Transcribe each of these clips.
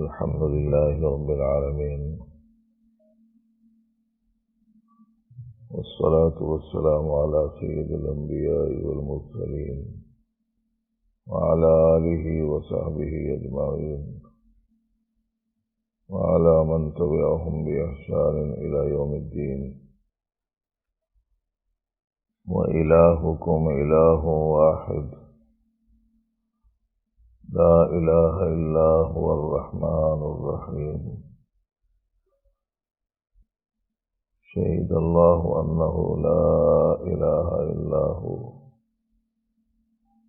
الحمد لله رب العالمين، والصلاة والسلام على سيد الأنبياء والمرسلين وعلى آله وصحبه أجمعين وعلى من تبعهم بإحسان إلى يوم الدين. وإلهكم إله واحد لا إله إلا هو الرحمن الرحيم. شهد الله أنه لا إله إلا هو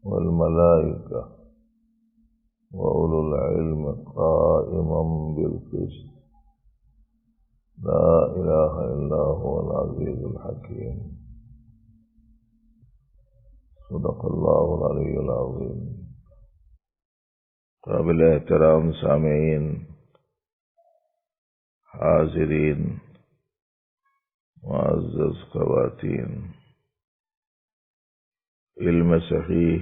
والملائكة وأولو العلم قائما بالقسط لا إله إلا هو العزيز الحكيم. صدق الله العلي العظيم. قابل احترام سامعین، حاضرین، معزز خواتین، علم صحیح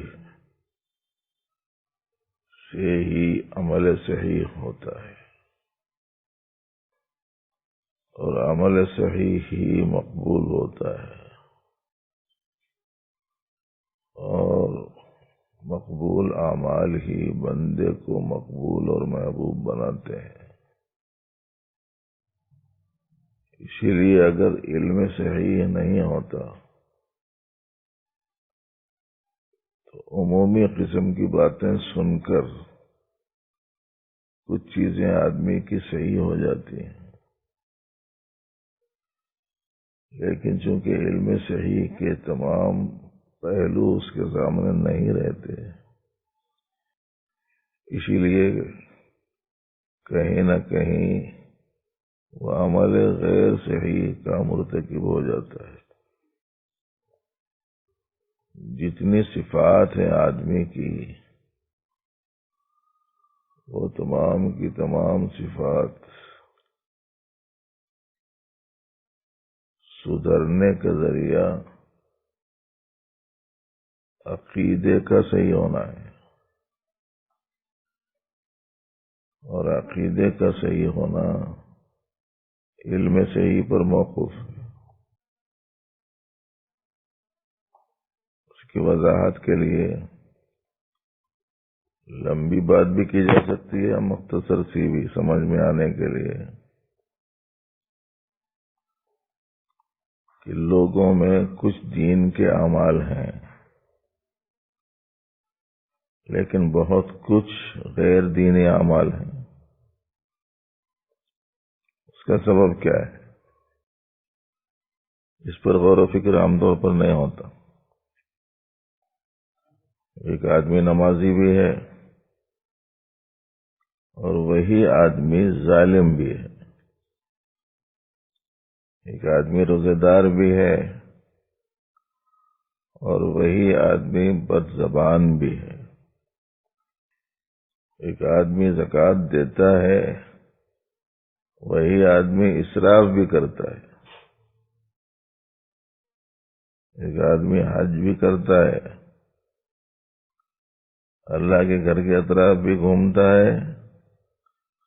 سے ہی عمل صحیح ہوتا ہے اور عمل صحیح ہی مقبول ہوتا ہے، اور مقبول اعمال ہی بندے کو مقبول اور محبوب بناتے ہیں۔ اسی لیے اگر علم صحیح نہیں ہوتا تو عمومی قسم کی باتیں سن کر کچھ چیزیں آدمی کی صحیح ہو جاتی ہیں، لیکن چونکہ علم صحیح کے تمام پہلو اس کے سامنے نہیں رہتے، اسی لیے کہیں نہ کہیں وہ عمل غیر صحیح کا مرتکب ہو جاتا ہے۔ جتنی صفات ہیں آدمی کی، وہ تمام کی تمام صفات سدھرنے کا ذریعہ عقیدے کا صحیح ہونا ہے، اور عقیدے کا صحیح ہونا علم صحیح پر موقوف ہے۔ اس کی وضاحت کے لیے لمبی بات بھی کی جا سکتی ہے، مختصر سی بھی سمجھ میں آنے کے لیے، کہ لوگوں میں کچھ دین کے اعمال ہیں لیکن بہت کچھ غیر دینی اعمال ہیں۔ اس کا سبب کیا ہے؟ اس پر غور و فکر عام طور پر نہیں ہوتا۔ ایک آدمی نمازی بھی ہے اور وہی آدمی ظالم بھی ہے، ایک آدمی روزے دار بھی ہے اور وہی آدمی بد زبان بھی ہے، ایک آدمی زکوٰۃ دیتا ہے، وہی آدمی اسراف بھی کرتا ہے، ایک آدمی حج بھی کرتا ہے، اللہ کے گھر کے اطراف بھی گھومتا ہے،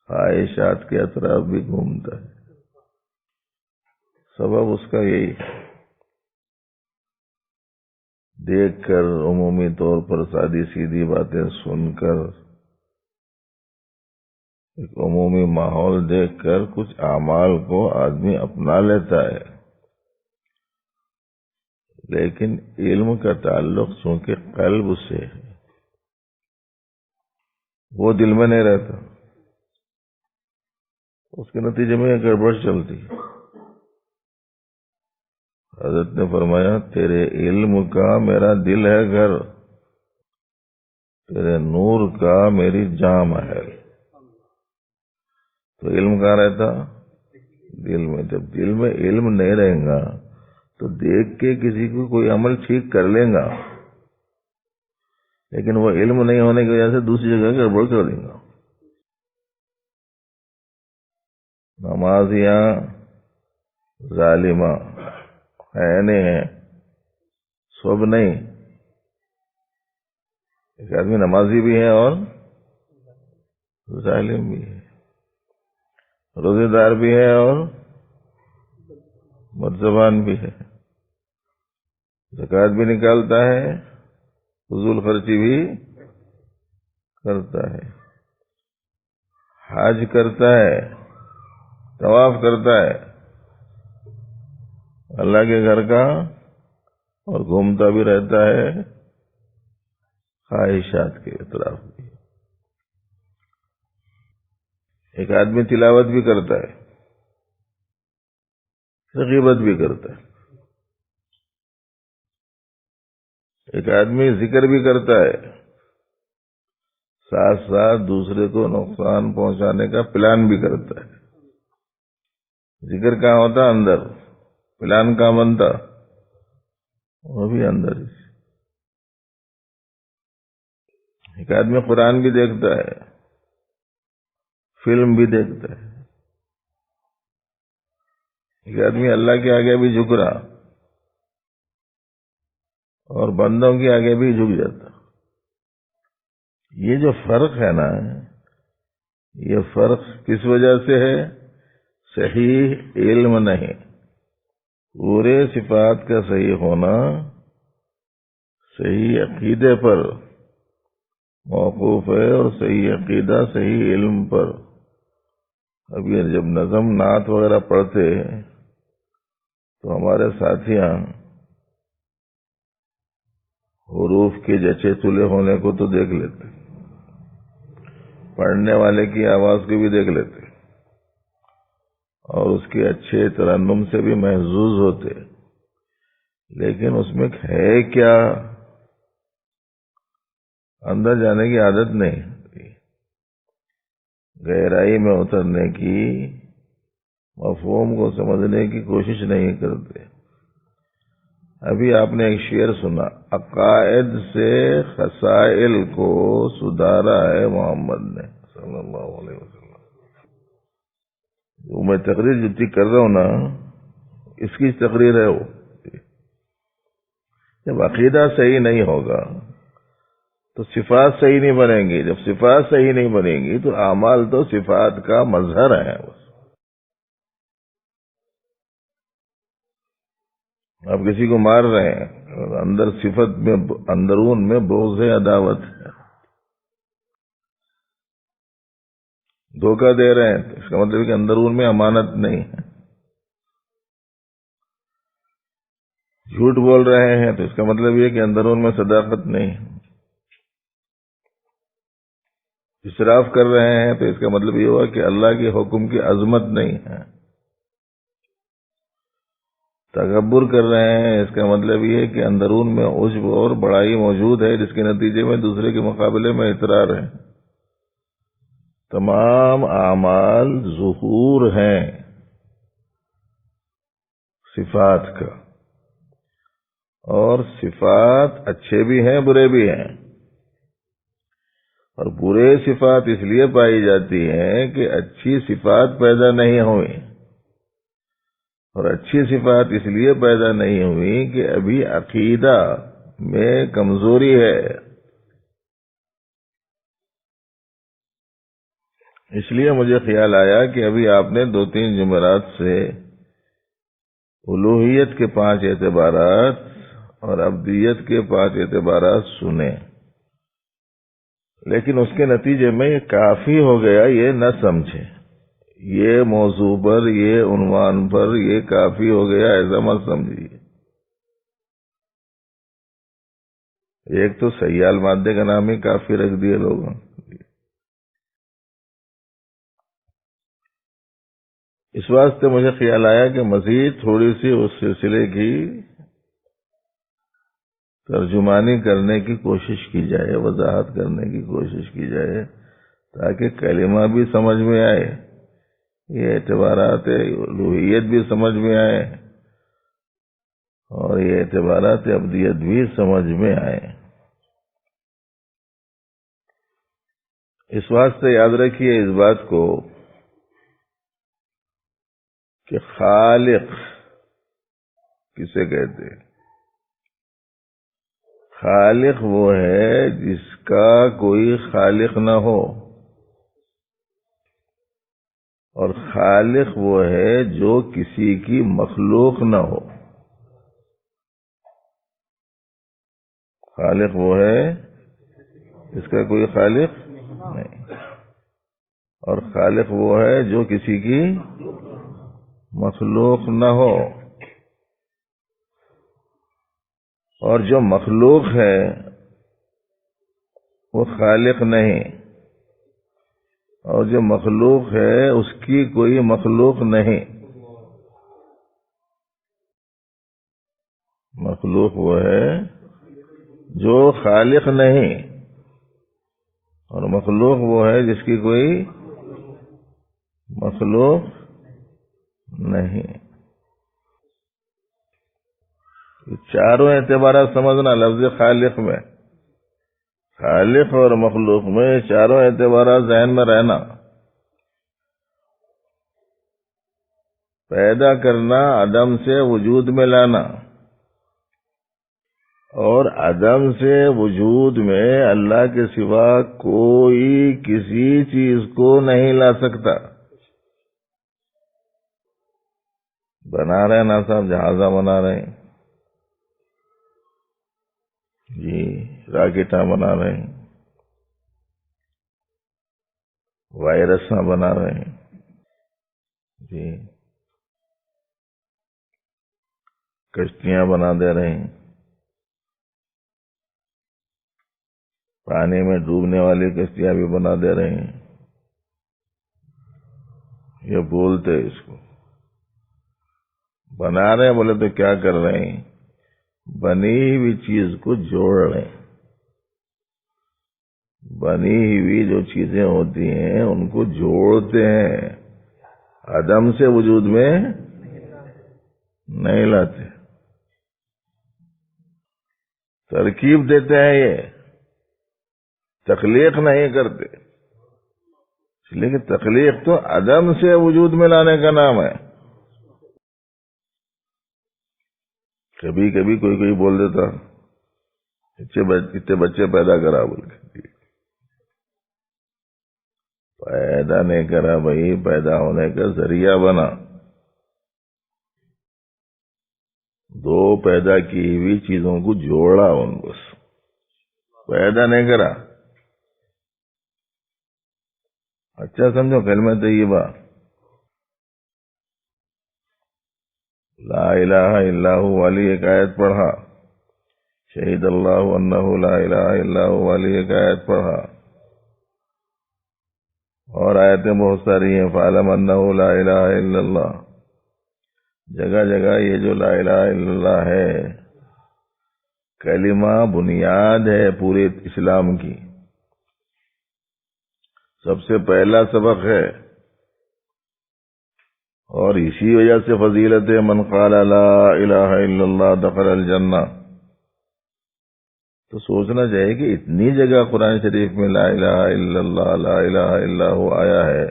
خواہشات کے اطراف بھی گھومتا ہے۔ سبب اس کا یہی ہے، دیکھ کر عمومی طور پر سادی سیدھی باتیں سن کر، ایک عمومی ماحول دیکھ کر کچھ اعمال کو آدمی اپنا لیتا ہے، لیکن علم کا تعلق چونکہ قلب سے ہے، وہ دل میں نہیں رہتا، اس کے نتیجے میں گڑبڑ چلتی۔ حضرت نے فرمایا، تیرے علم کا میرا دل ہے گھر، تیرے نور کا میری جاں محل۔ تو علم کہاں رہتا؟ دل میں۔ جب دل میں علم نہیں رہے گا تو دیکھ کے کسی کو کوئی عمل ٹھیک کر لے گا، لیکن وہ علم نہیں ہونے کی وجہ سے دوسری جگہ گڑبڑ کر دیں گا۔ نمازیاں ظالمہ ہے نہیں ہے، سب نہیں، ایک آدمی نمازی بھی ہے اور ظالم بھی ہے۔ روزے دار بھی ہے اور بدزبان بھی ہے، زکوٰۃ بھی نکالتا ہے، فضول خرچی بھی کرتا ہے، حج کرتا ہے، طواف کرتا ہے اللہ کے گھر کا، اور گھومتا بھی رہتا ہے خواہشات کے اطراف بھی۔ ایک آدمی تلاوت بھی کرتا ہے، غیبت بھی کرتا ہے، ایک آدمی ذکر بھی کرتا ہے، ساتھ ساتھ دوسرے کو نقصان پہنچانے کا پلان بھی کرتا ہے۔ ذکر کہاں ہوتا؟ اندر، پلان کہاں بنتا؟ وہ بھی اندر ہی۔ ایک آدمی قرآن بھی دیکھتا ہے، فلم بھی دیکھتا ہے، ایک آدمی اللہ کے آگے بھی جھک رہا اور بندوں کے آگے بھی جھک جاتا۔ یہ جو فرق ہے نا، یہ فرق کس وجہ سے ہے؟ صحیح علم نہیں۔ پورے صفات کا صحیح ہونا صحیح عقیدے پر موقوف ہے، اور صحیح عقیدہ صحیح علم پر۔ اب یہ جب نظم نعت وغیرہ پڑھتے تو ہمارے ساتھیاں حروف کے جچے تلے ہونے کو تو دیکھ لیتے، پڑھنے والے کی آواز کو بھی دیکھ لیتے، اور اس کے اچھے ترنم سے بھی محظوظ ہوتے، لیکن اس میں ہے کیا اندر جانے کی عادت نہیں، گہرائی میں اترنے کی، مفہوم کو سمجھنے کی کوشش نہیں کرتے۔ ابھی آپ نے ایک شعر سنا، عقائد سے خسائل کو سدھارا ہے محمد نے صلی اللہ علیہ وسلم۔ جو میں تقریر جتنی کر رہا ہوں نا، اس کی تقریر ہے وہ۔ جب عقیدہ صحیح نہیں ہوگا تو صفات صحیح نہیں بنیں گی، جب صفات صحیح نہیں بنیں گی تو اعمال تو صفات کا مظہر ہے۔ آپ کسی کو مار رہے ہیں، اندر صفت میں، اندرون میں بغض ہے، عداوت ہے، دھوکہ دے رہے ہیں، اس کا مطلب کہ اندرون میں امانت نہیں ہے، جھوٹ بول رہے ہیں تو اس کا مطلب یہ کہ اندرون میں صداقت نہیں ہے، اسراف کر رہے ہیں تو اس کا مطلب یہ ہوا کہ اللہ کے حکم کی عظمت نہیں ہے، تکبر کر رہے ہیں اس کا مطلب یہ ہے کہ اندرون میں عجب اور بڑائی موجود ہے، جس کے نتیجے میں دوسرے کے مقابلے میں اطرار ہے۔ تمام اعمال ظہور ہیں صفات کا، اور صفات اچھے بھی ہیں برے بھی ہیں، اور برے صفات اس لیے پائی جاتی ہیں کہ اچھی صفات پیدا نہیں ہوئی، اور اچھی صفات اس لیے پیدا نہیں ہوئی کہ ابھی عقیدہ میں کمزوری ہے۔ اس لیے مجھے خیال آیا کہ ابھی آپ نے 2-3 جمعرات سے الوہیت کے 5 اعتبارات اور عبدیت کے 5 اعتبارات سنے، لیکن اس کے نتیجے میں یہ کافی ہو گیا یہ نہ سمجھے، یہ موضوع پر، یہ عنوان پر یہ کافی ہو گیا ایسا مت سمجھیے۔ ایک تو سیال مادے کا نام ہی کافی رکھ دیے لوگوں۔ اس واسطے مجھے خیال آیا کہ مزید تھوڑی سی اس سلسلے کی ترجمانی کرنے کی کوشش کی جائے، وضاحت کرنے کی کوشش کی جائے، تاکہ کلمہ بھی سمجھ میں آئے، یہ اعتبارات الوہیت بھی سمجھ میں آئے، اور یہ اعتبارات عبدیت بھی سمجھ میں آئے۔ اس واسطے یاد رکھیے اس بات کو کہ خالق کسے کہتے ہیں؟ خالق وہ ہے جس کا کوئی خالق نہ ہو، اور خالق وہ ہے جو کسی کی مخلوق نہ ہو. خالق وہ ہے اس کا کوئی خالق نہیں، اور خالق وہ ہے جو کسی کی مخلوق نہ ہو. اور جو مخلوق ہے وہ خالق نہیں، اور جو مخلوق ہے اس کی کوئی مخلوق نہیں. مخلوق وہ ہے جو خالق نہیں، اور مخلوق وہ ہے جس کی کوئی مخلوق نہیں. چاروں اعتبارات سمجھنا لفظ خالق میں، خالق اور مخلوق میں چاروں اعتبارات ذہن میں رہنا. پیدا کرنا، عدم سے وجود میں لانا، اور عدم سے وجود میں اللہ کے سوا کوئی کسی چیز کو نہیں لا سکتا. بنا رہے ہیں نا صاحب، جہازہ بنا رہے ہیں جی، راکٹاں بنا رہے ہیں، وائرساں بنا رہے ہیں جی، کشتیاں بنا دے رہے ہیں، پانی میں ڈوبنے والی کشتیاں بھی بنا دے رہے ہیں. یہ بولتے اس کو بنا رہے ہیں، بولے تو کیا کر رہے ہیں؟ بنی ہوئی چیز کو جوڑ رہے ہیں. بنی ہوئی جو چیزیں ہوتی ہیں ان کو جوڑتے ہیں، عدم سے وجود میں نہیں لاتے. ترکیب دیتے ہیں، یہ تخلیق نہیں کرتے، اس لیے کہ تخلیق تو عدم سے وجود میں لانے کا نام ہے. کبھی کبھی کوئی بول دیتا اتنے بچے پیدا کرا بول کے. پیدا نہیں کرا بھائی، پیدا ہونے کا ذریعہ بنا. دو پیدا کی ہوئی چیزوں کو جوڑا، ان کو پیدا نہیں کرا. اچھا سمجھو کلمہ طیبہ لا الہ الا ہوا والی ایک آیت پڑھا، شہید اللہ انہ لا الہ الا ہوا والی ایک آیت پڑھا، اور آیتیں بہت ساری ہیں، فَاعْلَمْ أَنَّهُ لَا إِلَهَ إِلَّا اللَّهُ. جگہ جگہ یہ جو لا الہ الا اللہ ہے کلمہ بنیاد ہے پورے اسلام کی، سب سے پہلا سبق ہے، اور اسی وجہ سے فضیلت ہے من قال لا الہ الا اللہ دخل الجنہ. تو سوچنا چاہیے کہ اتنی جگہ قرآن شریف میں لا الہ الا اللہ لا الہ الا ہوا آیا ہے،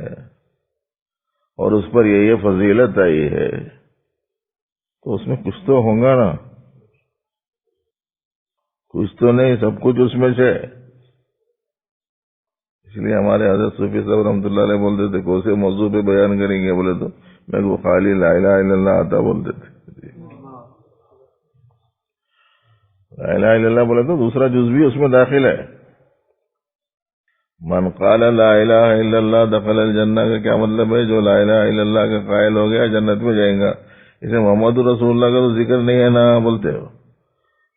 اور اس پر یہ فضیلت آئی ہے، تو اس میں کچھ تو ہوگا نا، کچھ تو نہیں، سب کچھ اس میں سے. اس لیے ہمارے حضرت صوفی صاحب رحمۃ اللہ علیہ بولتے تھے کون سے موضوع پہ بیان کریں گے، بولے تو میں کو خالی لا الہ الا اللہ آتا بولتے تھے. لا الہ الا اللہ بولے تو دوسرا جز بھی اس میں داخل ہے. من قال لا الہ الا اللہ دخل الجنہ کا کیا مطلب ہے؟ جو لا الہ الا اللہ کا قائل ہو گیا جنت میں جائیں گا. اسے محمد رسول اللہ کا تو ذکر نہیں ہے نا بولتے ہو.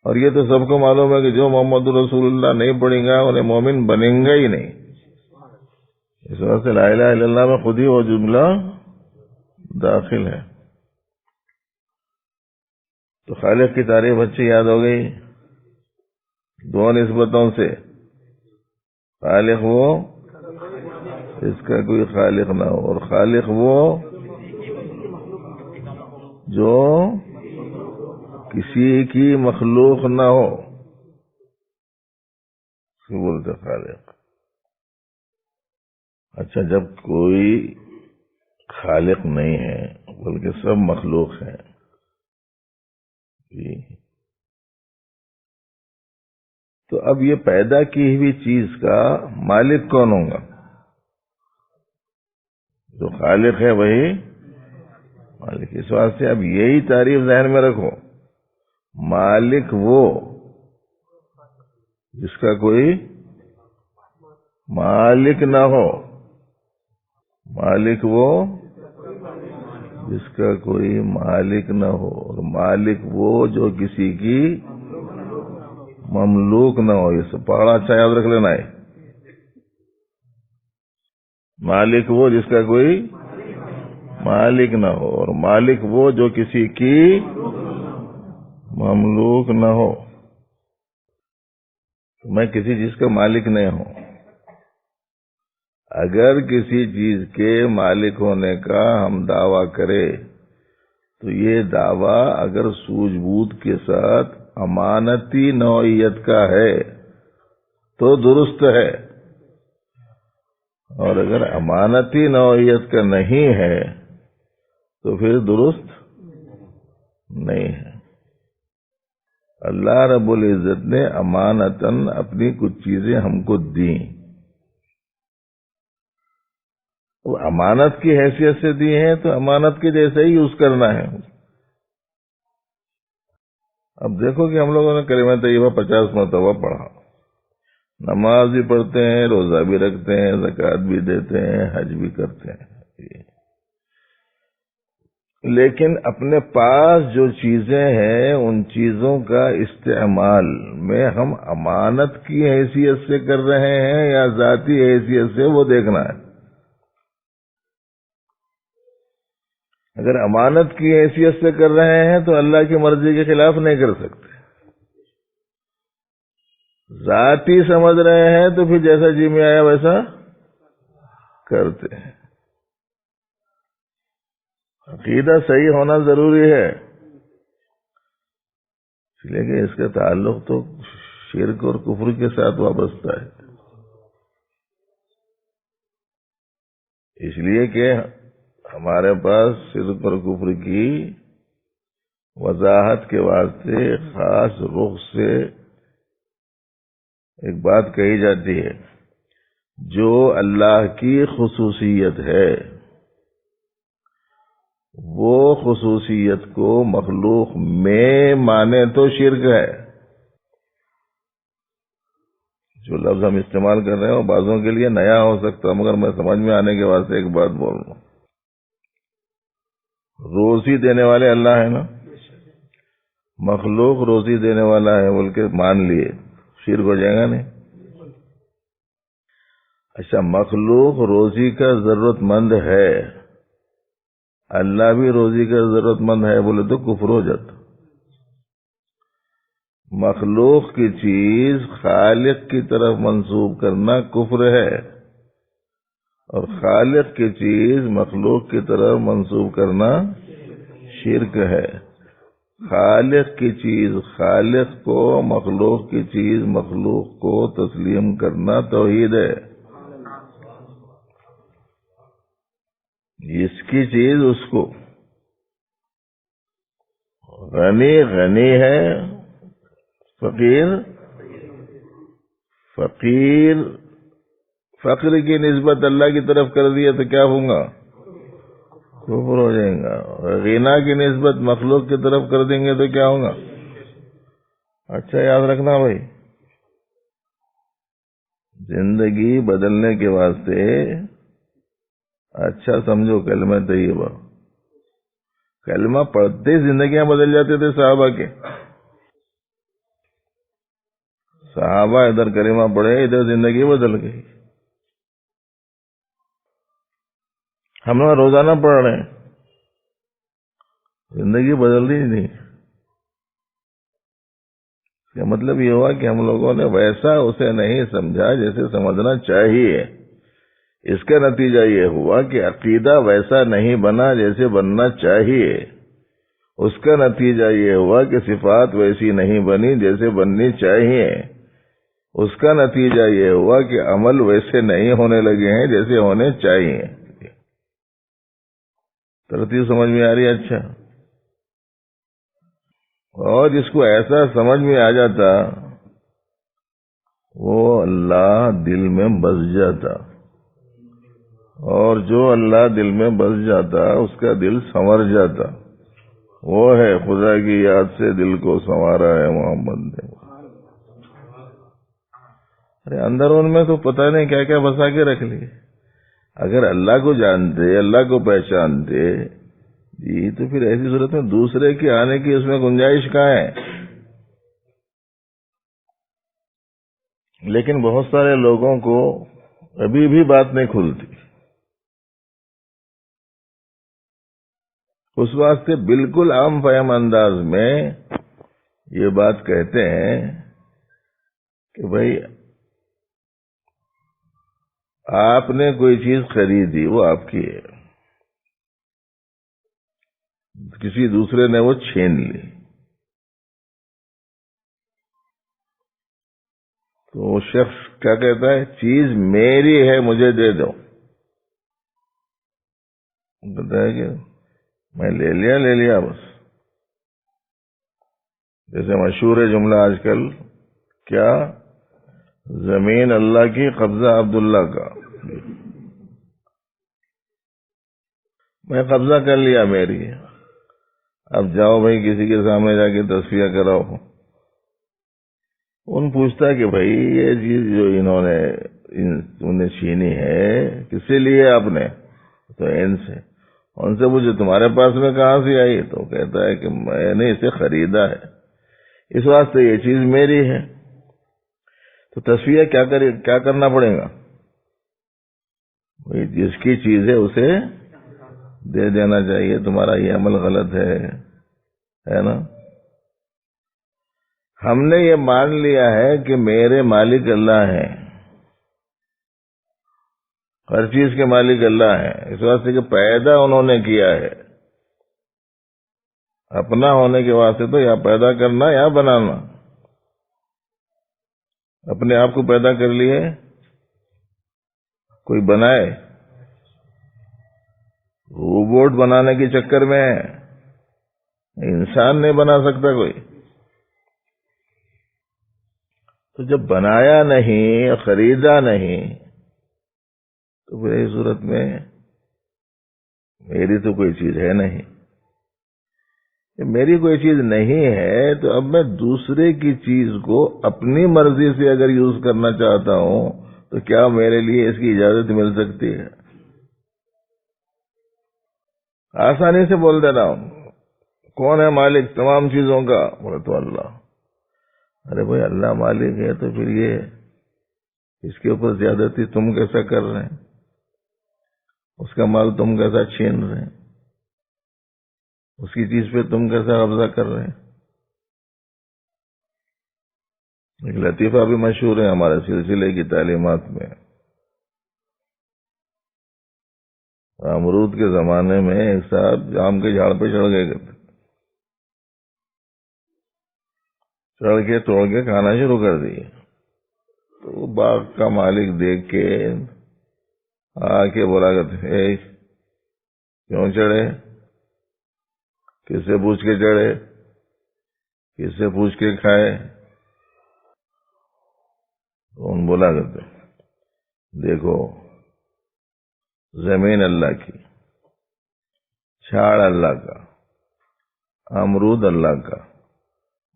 اور یہ تو سب کو معلوم ہے کہ جو محمد رسول اللہ نہیں پڑھیں گا انہیں مومن بنیں گا ہی نہیں. اس وجہ سے لا الہ الا اللہ میں خود ہی وہ جملہ داخل ہے. تو خالق کی تعریف اچھی یاد ہو گئی دو نسبتوں سے. خالق وہ اس کا کوئی خالق نہ ہو، اور خالق وہ جو کسی کی مخلوق نہ ہو، اس کو بولتے خالق. اچھا، جب کوئی خالق نہیں ہے بلکہ سب مخلوق ہیں جی، تو اب یہ پیدا کی ہوئی چیز کا مالک کون ہوگا؟ جو خالق ہے وہی مالک. اس واسطے اب یہی تعریف ذہن میں رکھو. مالک وہ جس کا کوئی مالک نہ ہو. مالک وہ جس کا کوئی مالک نہ ہو. اور مالک وہ جو کسی کی مملوک نہ ہو. یہ سب پڑھنا اچھا یاد رکھ لینا ہے. مالک وہ جس کا کوئی مالک نہ ہو، اور مالک وہ جو کسی کی مملوک نہ ہو. میں کسی چیز کا مالک نہیں ہوں. اگر کسی چیز کے مالک ہونے کا ہم دعویٰ کریں تو یہ دعویٰ اگر سوجھ بوجھ کے ساتھ امانتی نوعیت کا ہے تو درست ہے، اور اگر امانتی نوعیت کا نہیں ہے تو پھر درست نہیں ہے. اللہ رب العزت نے امانتاً اپنی کچھ چیزیں ہم کو دیں. وہ امانت کی حیثیت سے دی ہیں تو امانت کے جیسے ہی یوز کرنا ہے. اب دیکھو کہ ہم لوگوں نے کلمہ طیبہ 50 مرتبہ پڑھا، نماز بھی پڑھتے ہیں، روزہ بھی رکھتے ہیں، زکوٰۃ بھی دیتے ہیں، حج بھی کرتے ہیں، لیکن اپنے پاس جو چیزیں ہیں ان چیزوں کا استعمال میں ہم امانت کی حیثیت سے کر رہے ہیں یا ذاتی حیثیت سے، وہ دیکھنا ہے. اگر امانت کی حیثیت سے کر رہے ہیں تو اللہ کی مرضی کے خلاف نہیں کر سکتے. ذاتی سمجھ رہے ہیں تو پھر جیسا جی میں آیا ویسا کرتے ہیں. عقیدہ صحیح ہونا ضروری ہے، اس لیے کہ اس کا تعلق تو شرک اور کفر کے ساتھ وابستہ ہے. اس لیے کہ ہمارے پاس شرک اور کفر کی وضاحت کے واسطے خاص رخ سے ایک بات کہی جاتی ہے، جو اللہ کی خصوصیت ہے وہ خصوصیت کو مخلوق میں مانے تو شرک ہے. جو لفظ ہم استعمال کر رہے ہیں وہ بعضوں کے لیے نیا ہو سکتا، مگر میں سمجھ میں آنے کے واسطے ایک بات بول رہا ہوں. روزی دینے والے اللہ ہے نا، مخلوق روزی دینے والا ہے بول کے مان لیے، شرک ہو جائے گا نہیں؟ اچھا، مخلوق روزی کا ضرورت مند ہے، اللہ بھی روزی کا ضرورت مند ہے بولے تو کفر ہو جاتا. مخلوق کی چیز خالق کی طرف منسوب کرنا کفر ہے، اور خالق کی چیز مخلوق کی طرف منسوب کرنا شرک ہے. خالق کی چیز خالق کو، مخلوق کی چیز مخلوق کو تسلیم کرنا توحید ہے. اس کی چیز اس کو. غنی غنی ہے، فقیر فقیر. فقر کی نسبت اللہ کی طرف کر دیا تو کیا ہوں گا؟ کفر ہو جائیں گا. غنا کی نسبت مخلوق کی طرف کر دیں گے تو کیا ہوگا؟ اچھا یاد رکھنا بھائی، زندگی بدلنے کے واسطے اچھا سمجھو کلمہ طیبہ. کلمہ پڑھتے زندگیاں بدل جاتے تھے صحابہ کے. صحابہ ادھر کلمہ پڑھے ادھر زندگی بدل گئی. ہم لوگ روزانہ پڑھ رہے ہیں، زندگی بدل رہی نہیں. اس کا مطلب یہ ہوا کہ ہم لوگوں نے ویسا اسے نہیں سمجھا جیسے سمجھنا چاہیے. اس کا نتیجہ یہ ہوا کہ عقیدہ ویسا نہیں بنا جیسے بننا چاہیے. اس کا نتیجہ یہ ہوا کہ صفات ویسی نہیں بنی جیسے بننی چاہیے. اس کا نتیجہ یہ ہوا کہ عمل ویسے نہیں ہونے لگے ہیں جیسے ہونے چاہیے. ترتیب سمجھ میں آ رہی ہے؟ اچھا، اور جس کو ایسا سمجھ میں آ جاتا وہ اللہ دل میں بس جاتا. اور جو اللہ دل میں بس جاتا اس کا دل سنور جاتا. وہ ہے خدا کی یاد سے دل کو سنوارا ہے محمد نے. ارے اندر ان میں تو پتہ نہیں کیا کیا بسا کے رکھ لیے. اگر اللہ کو جانتے، اللہ کو پہچانتے جی، تو پھر ایسی صورت میں دوسرے کے آنے کی اس میں گنجائش کہاں ہے؟ لیکن بہت سارے لوگوں کو ابھی بھی بات نہیں کھلتی. اس واسطے بالکل عام فہم انداز میں یہ بات کہتے ہیں کہ بھائی آپ نے کوئی چیز خریدی، وہ آپ کی ہے، کسی دوسرے نے وہ چھین لی، تو وہ شخص کیا کہتا ہے؟ چیز میری ہے، مجھے دے دو. کہتا ہے کہ میں لے لیا بس. جیسے مشہور ہے جملہ آج کل، کیا؟ زمین اللہ کی، قبضہ عبداللہ کا. میں قبضہ کر لیا، میری ہے، اب جاؤ بھائی کسی کے سامنے جا کے تصفیہ کراؤ. ان پوچھتا ہے کہ بھائی یہ چیز جو انہوں نے چھینی ہے کس سے لی ہے آپ نے؟ تو ان سے. ان سے پوچھے تمہارے پاس میں کہاں سے آئی؟ تو کہتا ہے کہ میں نے اسے خریدا ہے، اس واسطے یہ چیز میری ہے. تو تصفیہ کیا کرنا پڑے گا؟ جس کی چیز ہے اسے دے دینا چاہیے. تمہارا یہ عمل غلط ہے نا؟ ہم نے یہ مان لیا ہے کہ میرے مالک اللہ ہیں، ہر چیز کے مالک اللہ ہیں، اس واسطے کہ پیدا انہوں نے کیا ہے. اپنا ہونے کے واسطے تو یا پیدا کرنا یا بنانا. اپنے آپ کو پیدا کر لیے کوئی بنائے؟ روبوٹ بنانے کے چکر میں انسان نہیں بنا سکتا کوئی. تو جب بنایا نہیں، خریدا نہیں، تو پھر اس صورت میں میری تو کوئی چیز ہے نہیں. میری کوئی چیز نہیں ہے تو اب میں دوسرے کی چیز کو اپنی مرضی سے اگر یوز کرنا چاہتا ہوں تو کیا میرے لیے اس کی اجازت مل سکتی ہے؟ آسانی سے بول دے رہا ہوں. کون ہے مالک تمام چیزوں کا؟ بولے تو اللہ. ارے بھائی اللہ مالک ہے تو پھر یہ اس کے اوپر زیادتی تم کیسا کر رہے ہیں؟ اس کا مال تم کیسا چھین رہے ہیں؟ اس کی چیز پہ تم کیسا قبضہ کر رہے ہیں؟ ایک لطیفہ بھی مشہور ہے ہمارے سلسلے کی تعلیمات میں. امرود کے زمانے میں ایک صاحب جام کے جھاڑ پہ چڑھ گئے تھے، چڑھ کے توڑ کے کھانا شروع کر دیے. تو باغ کا مالک دیکھ کے آ کے بولا کرتے کیوں چڑھے؟ کس سے پوچھ کے چڑھے؟ کس سے پوچھ کے کھائے؟ تو ان بولا کرتے دیکھو زمین اللہ کی، جھاڑ اللہ کا، امرود اللہ کا،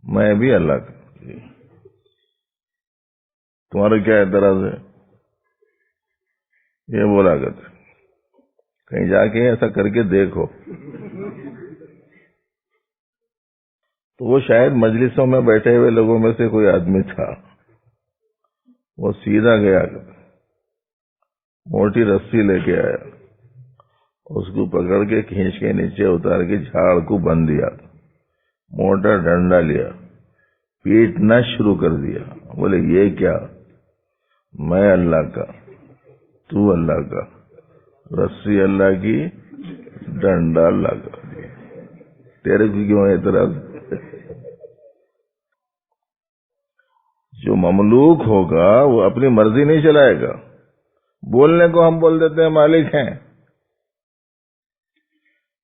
میں بھی اللہ کا. تمہارا کیا اعتراض ہے؟ یہ بولا کرتے. کہیں جا کے ایسا کر کے دیکھو. تو وہ شاید مجلسوں میں بیٹھے ہوئے لوگوں میں سے کوئی آدمی تھا. وہ سیدھا گیا، موٹی رسی لے کے آیا، اس کو پکڑ کے کھینچ کے نیچے اتار کے جھاڑ کو بند دیا، موٹا ڈنڈا لیا، پیٹنا شروع کر دیا. بولے یہ کیا؟ میں اللہ کا، تو اللہ کا، رسی اللہ کی، ڈنڈا اللہ کا، تیرے کو کیوں اعتراض؟ جو مملوک ہوگا وہ اپنی مرضی نہیں چلائے گا. بولنے کو ہم بول دیتے ہیں مالک ہیں.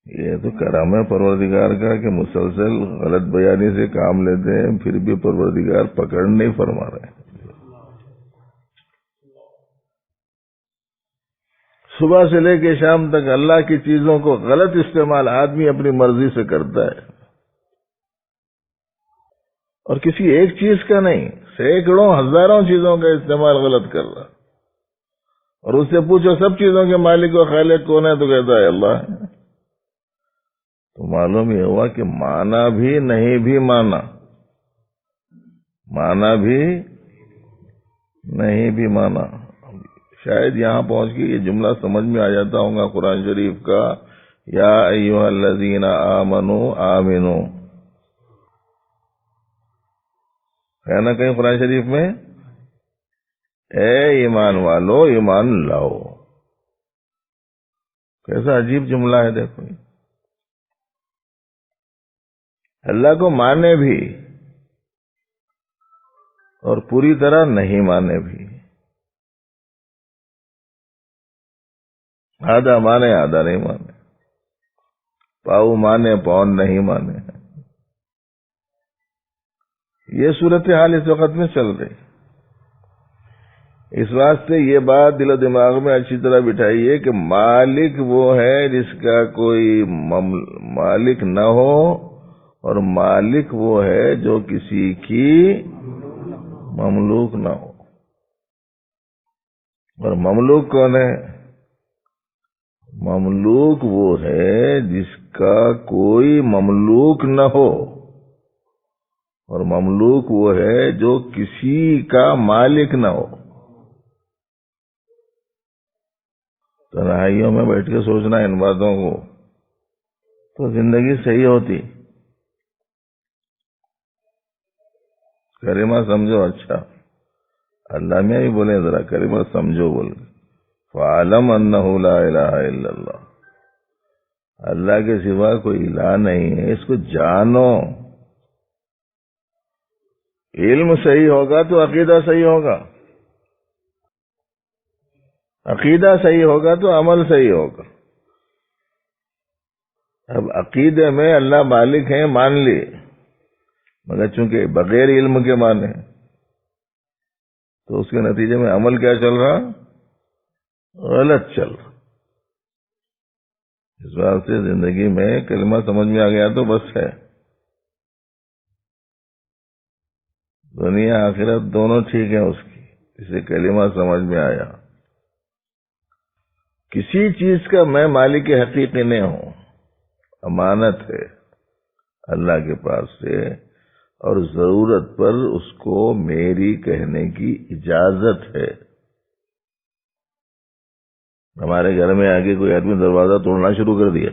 یہ تو کرم ہے پروردگار کا کہ مسلسل غلط بیانی سے کام لیتے ہیں، پھر بھی پروردگار پکڑ نہیں فرما رہے. صبح سے لے کے شام تک اللہ کی چیزوں کو غلط استعمال آدمی اپنی مرضی سے کرتا ہے، اور کسی ایک چیز کا نہیں، سینکڑوں ہزاروں چیزوں کا استعمال غلط کر رہا، اور اس سے پوچھو سب چیزوں کے مالک و خالق کون ہے تو کہتا ہے اللہ ہے۔ تو معلوم یہ ہوا کہ مانا بھی نہیں بھی مانا بھی نہیں بھی مانا۔ شاید یہاں پہنچ کے یہ جملہ سمجھ میں آ جاتا ہوگا قرآن شریف کا، یا ایھا الذین آمنوا آمنوا، ہے نا کہیں قرآن شریف میں، اے ایمان والو ایمان لاؤ۔ کیسا عجیب جملہ ہے، دیکھو اللہ کو مانے بھی اور پوری طرح نہیں مانے بھی، آدھا مانے آدھا نہیں مانے، پاؤ مانے پون نہیں مانے۔ یہ صورتحال اس وقت میں چل رہی، اس واسطے یہ بات دل و دماغ میں اچھی طرح بٹھائیے کہ مالک وہ ہے جس کا کوئی مالک نہ ہو، اور مالک وہ ہے جو کسی کی مملوک نہ ہو۔ اور مملوک کون ہے؟ مملوک وہ ہے جس کا کوئی مملوک نہ ہو، اور مملوک وہ ہے جو کسی کا مالک نہ ہو۔ تنہائیوں میں بیٹھ کے سوچنا ان باتوں کو تو زندگی صحیح ہوتی۔ کلمہ سمجھو، اچھا اللہ میں بھی بولے ذرا کلمہ سمجھو، بول فَعَلَمْ أَنَّهُ لَا إِلَهَ إِلَّا اللَّهُ، اللہ کے سوا کوئی الہ نہیں ہے، اس کو جانو۔ علم صحیح ہوگا تو عقیدہ صحیح ہوگا، عقیدہ صحیح ہوگا تو عمل صحیح ہوگا۔ اب عقیدے میں اللہ مالک ہیں مان لیے، مگر چونکہ بغیر علم کے مانے تو اس کے نتیجے میں عمل کیا چل رہا؟ غلط چل رہا۔ اس بات سے زندگی میں کلمہ سمجھ میں آ گیا تو بس ہے، دنیا آخرت دونوں ٹھیک ہے اس کی، اسے کلمہ سمجھ میں آیا۔ کسی چیز کا میں مالک حقیقی نہیں ہوں، امانت ہے اللہ کے پاس سے، اور ضرورت پر اس کو میری کہنے کی اجازت ہے۔ ہمارے گھر میں آگے کوئی آدمی دروازہ توڑنا شروع کر دیا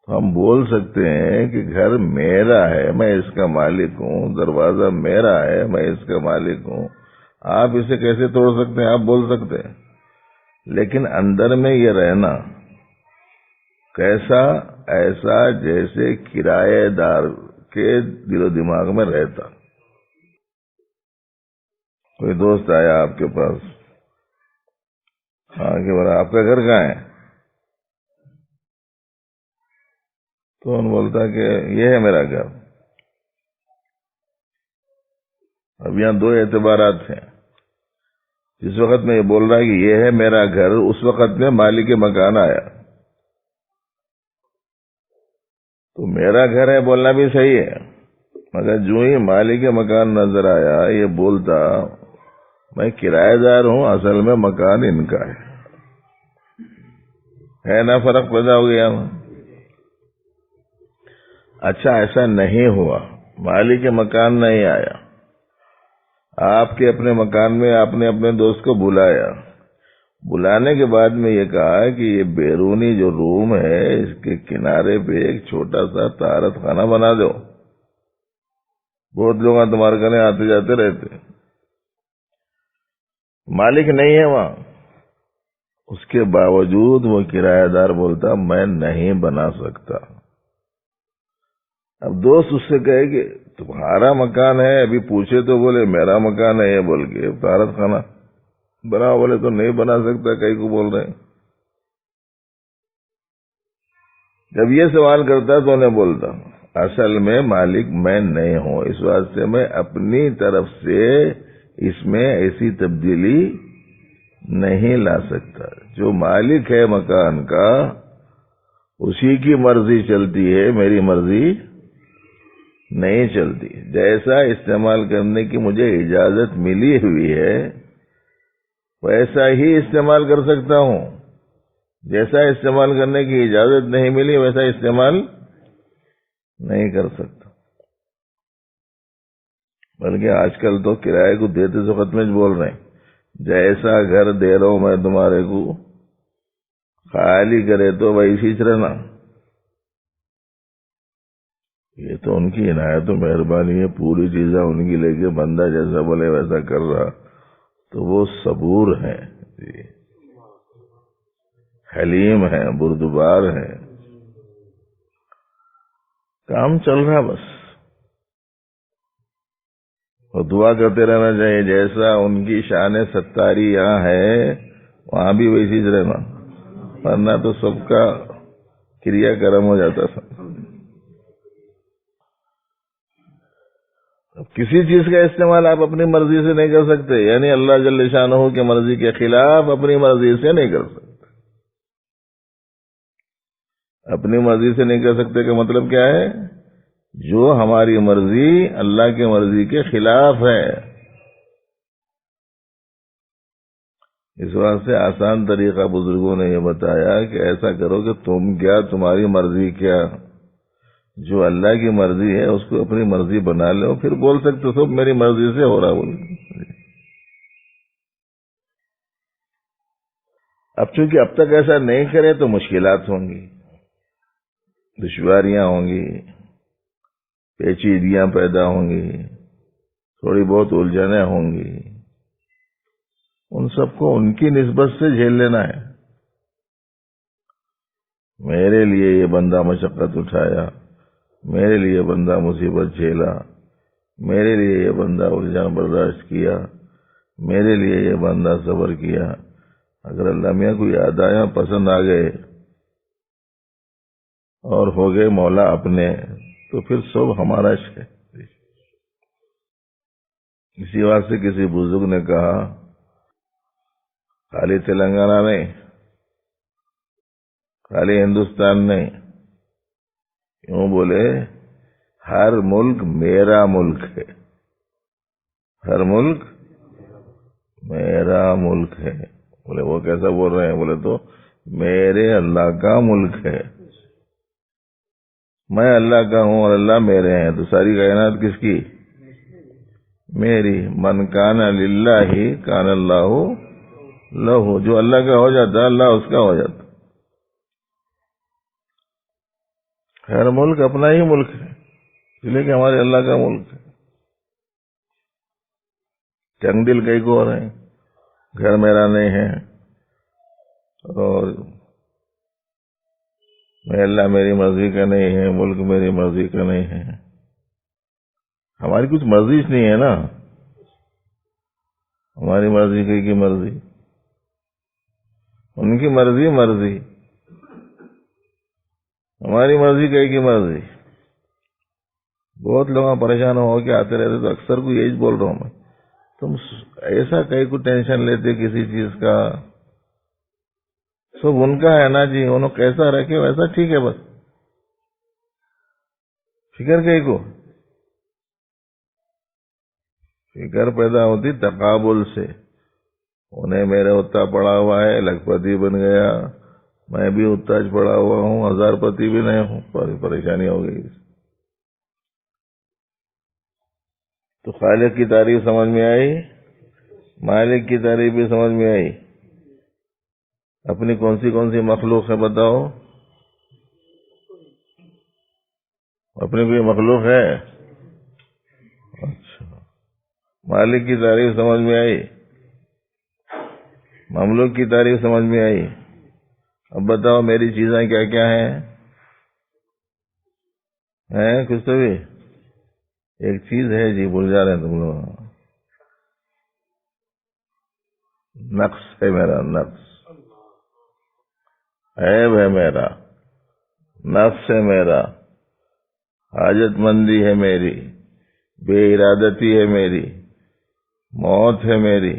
تو ہم بول سکتے ہیں کہ گھر میرا ہے، میں اس کا مالک ہوں، دروازہ میرا ہے، میں اس کا مالک ہوں، آپ اسے کیسے توڑ سکتے ہیں؟ آپ بول سکتے ہیں، لیکن اندر میں یہ رہنا کیسا؟ ایسا جیسے کرایہ دار کے دل و دماغ میں رہتا۔ کوئی دوست آیا آپ کے پاس، ہاں کہ بڑا آپ کا گھر کہاں ہے؟ تو انہوں بولتا کہ یہ ہے میرا گھر۔ اب یہاں دو اعتبارات ہیں، جس وقت میں یہ بول رہا ہے کہ یہ ہے میرا گھر، اس وقت میں مالک مکان آیا، تو میرا گھر ہے بولنا بھی صحیح ہے، مگر جو ہی مالک مکان نظر آیا یہ بولتا میں کرایہ دار ہوں، اصل میں مکان ان کا ہے نا، فرق پیدا ہو گیا۔ اچھا ایسا نہیں ہوا، مالک مکان نہیں آیا، آپ کے اپنے مکان میں آپ نے اپنے دوست کو بلایا، بلانے کے بعد میں یہ کہا کہ یہ بیرونی جو روم ہے اس کے کنارے پہ ایک چھوٹا سا طہارت خانہ بنا دو، بہت لوگ تمہارے گھر آتے جاتے رہتے، مالک نہیں ہے وہاں، اس کے باوجود وہ کرایہ دار بولتا میں نہیں بنا سکتا۔ اب دوست اس سے کہے کہ تمہارا مکان ہے، ابھی پوچھے تو بولے میرا مکان ہے، یہ بول کے طہارت خانہ بنا، بولے تو نہیں بنا سکتا، کئی کو بول رہے ہیں۔ جب یہ سوال کرتا تو انہیں بولتا اصل میں مالک میں نہیں ہوں، اس واسطے میں اپنی طرف سے اس میں ایسی تبدیلی نہیں لا سکتا. جو مالک ہے مکان کا اسی کی مرضی چلتی ہے، میری مرضی نہیں چلتی. جیسا استعمال کرنے کی مجھے اجازت ملی ہوئی ہے ویسا ہی استعمال کر سکتا ہوں. جیسا استعمال کرنے کی اجازت نہیں ملی ویسا استعمال نہیں کر سکتا. بلکہ آج کل تو کرائے کو دیتے وقت میں بول رہے ہیں جیسا گھر دے رہا ہوں میں تمہارے کو، خالی کرے تو ویسی رہنا. یہ تو ان کی عنایت و مہربانی ہے، پوری چیزیں ان کی لے کے بندہ جیسا بولے ویسا کر رہا. تو وہ صبور ہیں جی، حلیم ہیں، بردبار ہیں. کام چل رہا بس، اور دعا کرتے رہنا چاہیے. جیسا ان کی شان ستاری یہاں ہے وہاں بھی ویسی رہنا، ورنہ تو سب کا کریا کرم ہو جاتا تھا. کسی چیز کا استعمال آپ اپنی مرضی سے نہیں کر سکتے، یعنی اللہ جل شانہ کی مرضی کے خلاف اپنی مرضی سے نہیں کر سکتے. اپنی مرضی سے نہیں کر سکتے کا مطلب کیا ہے؟ جو ہماری مرضی اللہ کی مرضی کے خلاف ہے. اس واسطے آسان طریقہ بزرگوں نے یہ بتایا کہ ایسا کرو کہ تم کیا، تمہاری مرضی کیا، جو اللہ کی مرضی ہے اس کو اپنی مرضی بنا لو، پھر بول سکتے سب میری مرضی سے ہو رہا. بول اب چونکہ اب تک ایسا نہیں کرے تو مشکلات ہوں گی، دشواریاں ہوں گی، پیچیدگیاں پیدا ہوں گی، تھوڑی بہت الجھنیں ہوں گی. ان سب کو ان کی نسبت سے جھیل لینا ہے. میرے لیے یہ بندہ مشقت اٹھایا، میرے لیے بندہ مصیبت جھیلا، میرے لیے یہ بندہ الجھن برداشت کیا، میرے لیے یہ بندہ صبر کیا. اگر اللہ میاں کو یاد آیا، پسند آ گئے اور ہو گئے مولا اپنے، تو پھر سب ہمارا ہے. اسی واسطے کسی بزرگ نے کہا خالی تلنگانہ نہیں، خالی ہندوستان نہیں، کیوں بولے ہر ملک میرا ملک ہے، ہر ملک میرا ملک ہے. بولے وہ کیسا بول رہے ہیں؟ بولے تو میرے اللہ کا ملک ہے، میں اللہ کا ہوں اور اللہ میرے ہیں. تو ساری کائنات کس کی؟ میری. من کان للہ کان اللہ لہو. جو اللہ کا ہو جاتا اللہ اس کا ہو جاتا. ہر ملک اپنا ہی ملک ہے، اس لیے کہ ہمارے اللہ کا ملک ہے. چنگ دل کئی کو رہے ہیں، گھر میرا نہیں ہے، اور میں اللہ میری مرضی کا نہیں ہے، ملک میری مرضی کا نہیں ہے. ہماری کچھ مرضی نہیں ہے نا، ہماری مرضی کی مرضی، ان کی مرضی مرضی، ہماری مرضی کی مرضی. بہت لوگ پریشان ہو کے آتے رہتے، تو اکثر کو یہی بول رہا ہوں میں، تم ایسا کئی کو ٹینشن لیتے کسی چیز کا، سب ان کا ہے نا جی، انہوں کیسا رکھے ویسا ٹھیک ہے. بس فکر کئی کو، فکر پیدا ہوتی تقابل سے. انہیں میرے اتنا پڑا ہوا ہے، لکھپتی بن گیا، میں بھی اتنا پڑا ہوا ہوں، 1000 پتی بھی نہیں ہوں، پریشانی ہو گئی. تو خالق کی تعریف سمجھ میں آئی، مالک کی تعریف بھی سمجھ میں آئی. اپنی کون سی مخلوق ہے بتاؤ؟ اپنی کوئی مخلوق ہے؟ اچھا، مالک کی تعریف سمجھ میں آئی، مملوک کی تعریف سمجھ میں آئی. اب بتاؤ میری چیزیں کیا کیا ہیں؟ کچھ تو بھی ایک چیز ہے جی، بھول جا رہے ہیں تم لوگ. نقص ہے میرا، نقص عیب ہے میرا، نفس ہے میرا، حاجت مندی ہے میری، بے ارادتی ہے میری، موت ہے میری.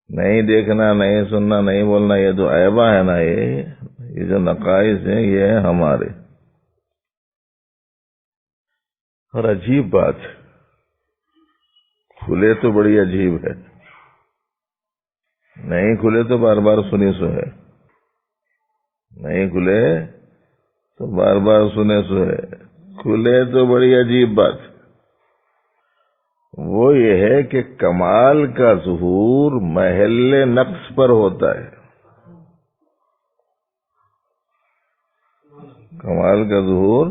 نہیں دیکھنا، نہیں سننا، نہیں بولنا، یہ جو عیبہ ہے نا، یہ جو نقائص ہیں، یہ ہے ہمارے. اور عجیب بات، کھلے تو بڑی عجیب ہے، نہیں کھلے تو بار بار سنی سو ہے، نہیں کھلے تو بار بار سنے سو ہے، کھلے تو بڑی عجیب بات. وہ یہ ہے کہ کمال کا ظہور محل نقص پر ہوتا ہے. کمال کا ظہور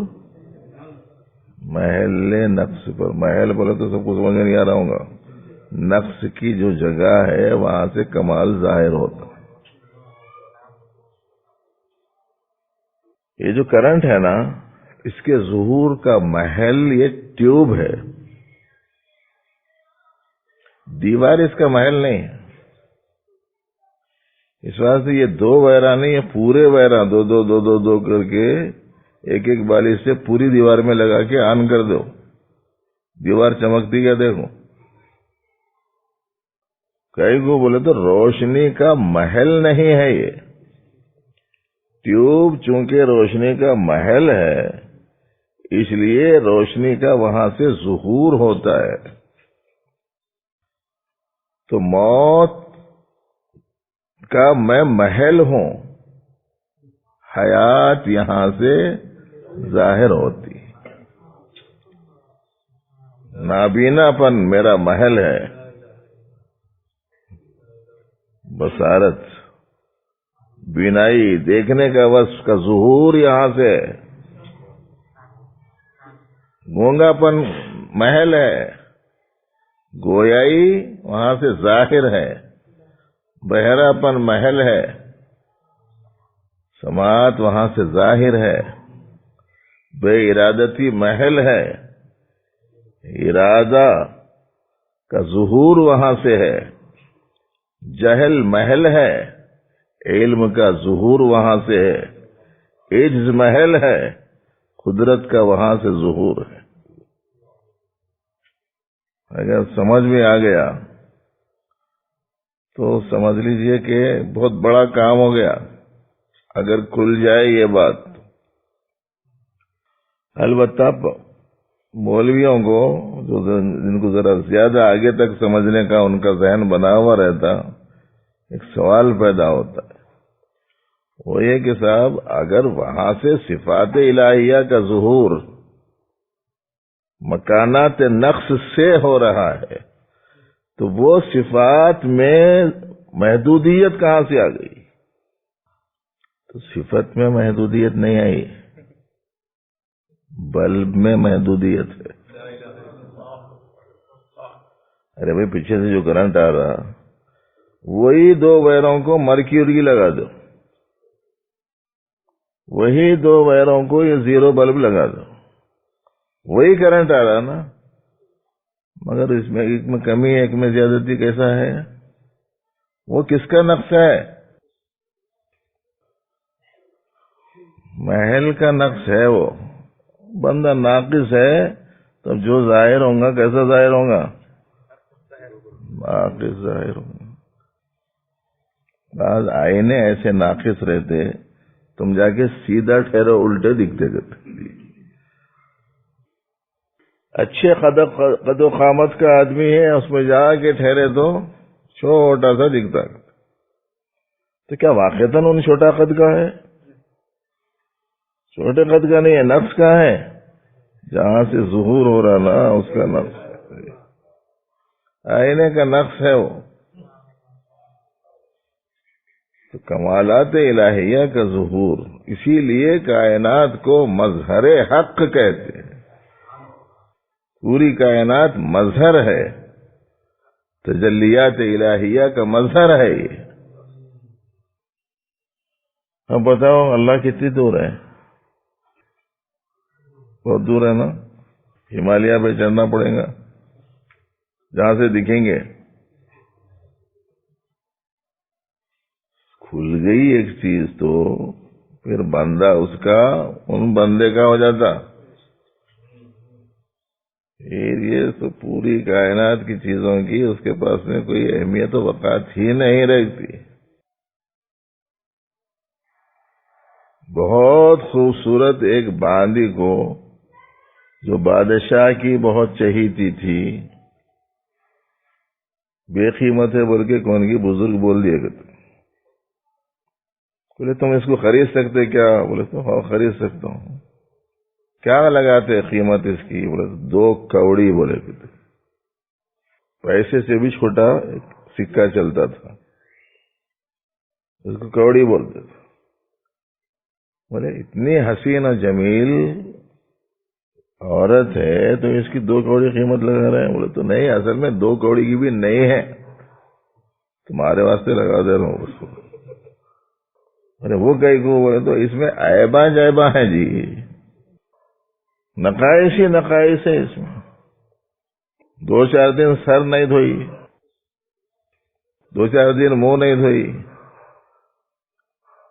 محل نقص پر، محل بولے تو سب کو سمجھ میں نہیں آ رہا ہوں گا، نقص کی جو جگہ ہے وہاں سے کمال ظاہر ہوتا ہے. یہ جو کرنٹ ہے نا، اس کے ظہور کا محل یہ ٹیوب ہے، دیوار اس کا محل نہیں ہے. اس واسطے یہ دو ویرا نہیں، یہ پورے ویرا دو دو دو دو دو کر کے ایک ایک بالش سے پوری دیوار میں لگا کے آن کر دو، دیوار چمکتی کیا دیکھو. کئی کو بولے تو روشنی کا محل نہیں ہے یہ ٹیوب، چونکہ روشنی کا محل ہے اس لیے روشنی کا وہاں سے ظہور ہوتا ہے. تو موت کا میں محل ہوں، حیات یہاں سے ظاہر ہوتی. نابینا پن میرا محل ہے، بصارت بینائی دیکھنے کا وصف کا ظہور یہاں سے. گونگا پن محل ہے، گویائی وہاں سے ظاہر ہے. بہرا پن محل ہے، سماعت وہاں سے ظاہر ہے. بے ارادتی محل ہے، ارادہ کا ظہور وہاں سے ہے. جہل محل ہے، علم کا ظہور وہاں سے ہے. عجز محل ہے، قدرت کا وہاں سے ظہور ہے. اگر سمجھ میں آ گیا تو سمجھ لیجئے کہ بہت بڑا کام ہو گیا اگر کھل جائے یہ بات. البتہ مولویوں کو جن کو ذرا زیادہ آگے تک سمجھنے کا ان کا ذہن بنا ہوا رہتا، ایک سوال پیدا ہوتا ہے، وہ یہ کہ صاحب اگر وہاں سے صفات الہیہ کا ظہور مکانات نقص سے ہو رہا ہے تو وہ صفات میں محدودیت کہاں سے آ گئی؟ تو صفت میں محدودیت نہیں آئی، بلب میں محدودیت ہے. ارے بھائی پیچھے سے جو کرنٹ آ رہا وہی دو وائروں کو مرکیوری لگا دو، وہی دو وائروں کو یہ زیرو بلب لگا دو، وہی کرنٹ آ رہا نا، مگر اس میں ایک میں کمی ہے، ایک میں زیادتی. کیسا ہے؟ وہ کس کا نقص ہے؟ محل کا نقص ہے. وہ بندہ ناقص ہے تو جو ظاہر ہوں گا کیسا ظاہر ہوں گا؟ ناقص ظاہر ہوں گا. بعض آئینے ایسے ناقص رہتے تم جا کے سیدھا ٹھہرو الٹے دکھتے کرتے. اچھے قد و قامت کا آدمی ہے، اس میں جا کے ٹھہرے تو چھوٹا سا دکھتا. تو کیا واقعتاً ان چھوٹا قد کا ہے؟ چھوٹے قد کا نہیں ہے، نفس کا ہے. جہاں سے ظہور ہو رہا نا اس کا نفس ہے، آئینے کا نفس ہے وہ. تو کمالات الہیہ کا ظہور، اسی لیے کائنات کو مظہر حق کہتے ہیں. پوری کائنات مظہر ہے، تجلیات الہیہ کا مظہر ہے یہ. اب بتاؤ اللہ کتنی دور ہے؟ بہت دور ہے نا. ہمالیہ پہ چڑھنا پڑے گا جہاں سے دکھیں گے. کھل گئی ایک چیز تو پھر بندہ اس کا ان بندے کا ہو جاتا. پھر یہ تو پوری کائنات کی چیزوں کی اس کے پاس میں کوئی اہمیت و وقات ہی نہیں رہتی. بہت خوبصورت ایک باندی کو جو بادشاہ کی بہت چہیتی تھی، بے قیمت ہے بول کے کون کی بزرگ بول دیا کرتے. بولے تم اس کو خرید سکتے کیا؟ بولے تو ہاں خرید سکتا ہوں. کیا لگاتے قیمت اس کی؟ بولے 2 کوڑی بولے کرتے. پیسے سے بھی چھوٹا سکہ چلتا تھا، اس کو کوڑی بولتے تھے. بولے اتنی حسین و جمیل عورت ہے تو اس کی 2 کوڑی قیمت لگا رہے ہیں. بولے تو نہیں، اصل میں 2 کوڑی کی بھی نہیں ہے، تمہارے واسطے لگا دے رہا ہوں اس کو. ارے وہ کئی کو؟ بولے تو اس میں عیباں جائباں ہیں جی، نقائص ہی نقائص ہے اس میں. 2-4 دن سر نہیں دھوئی، 2-4 دن منہ نہیں دھوئی،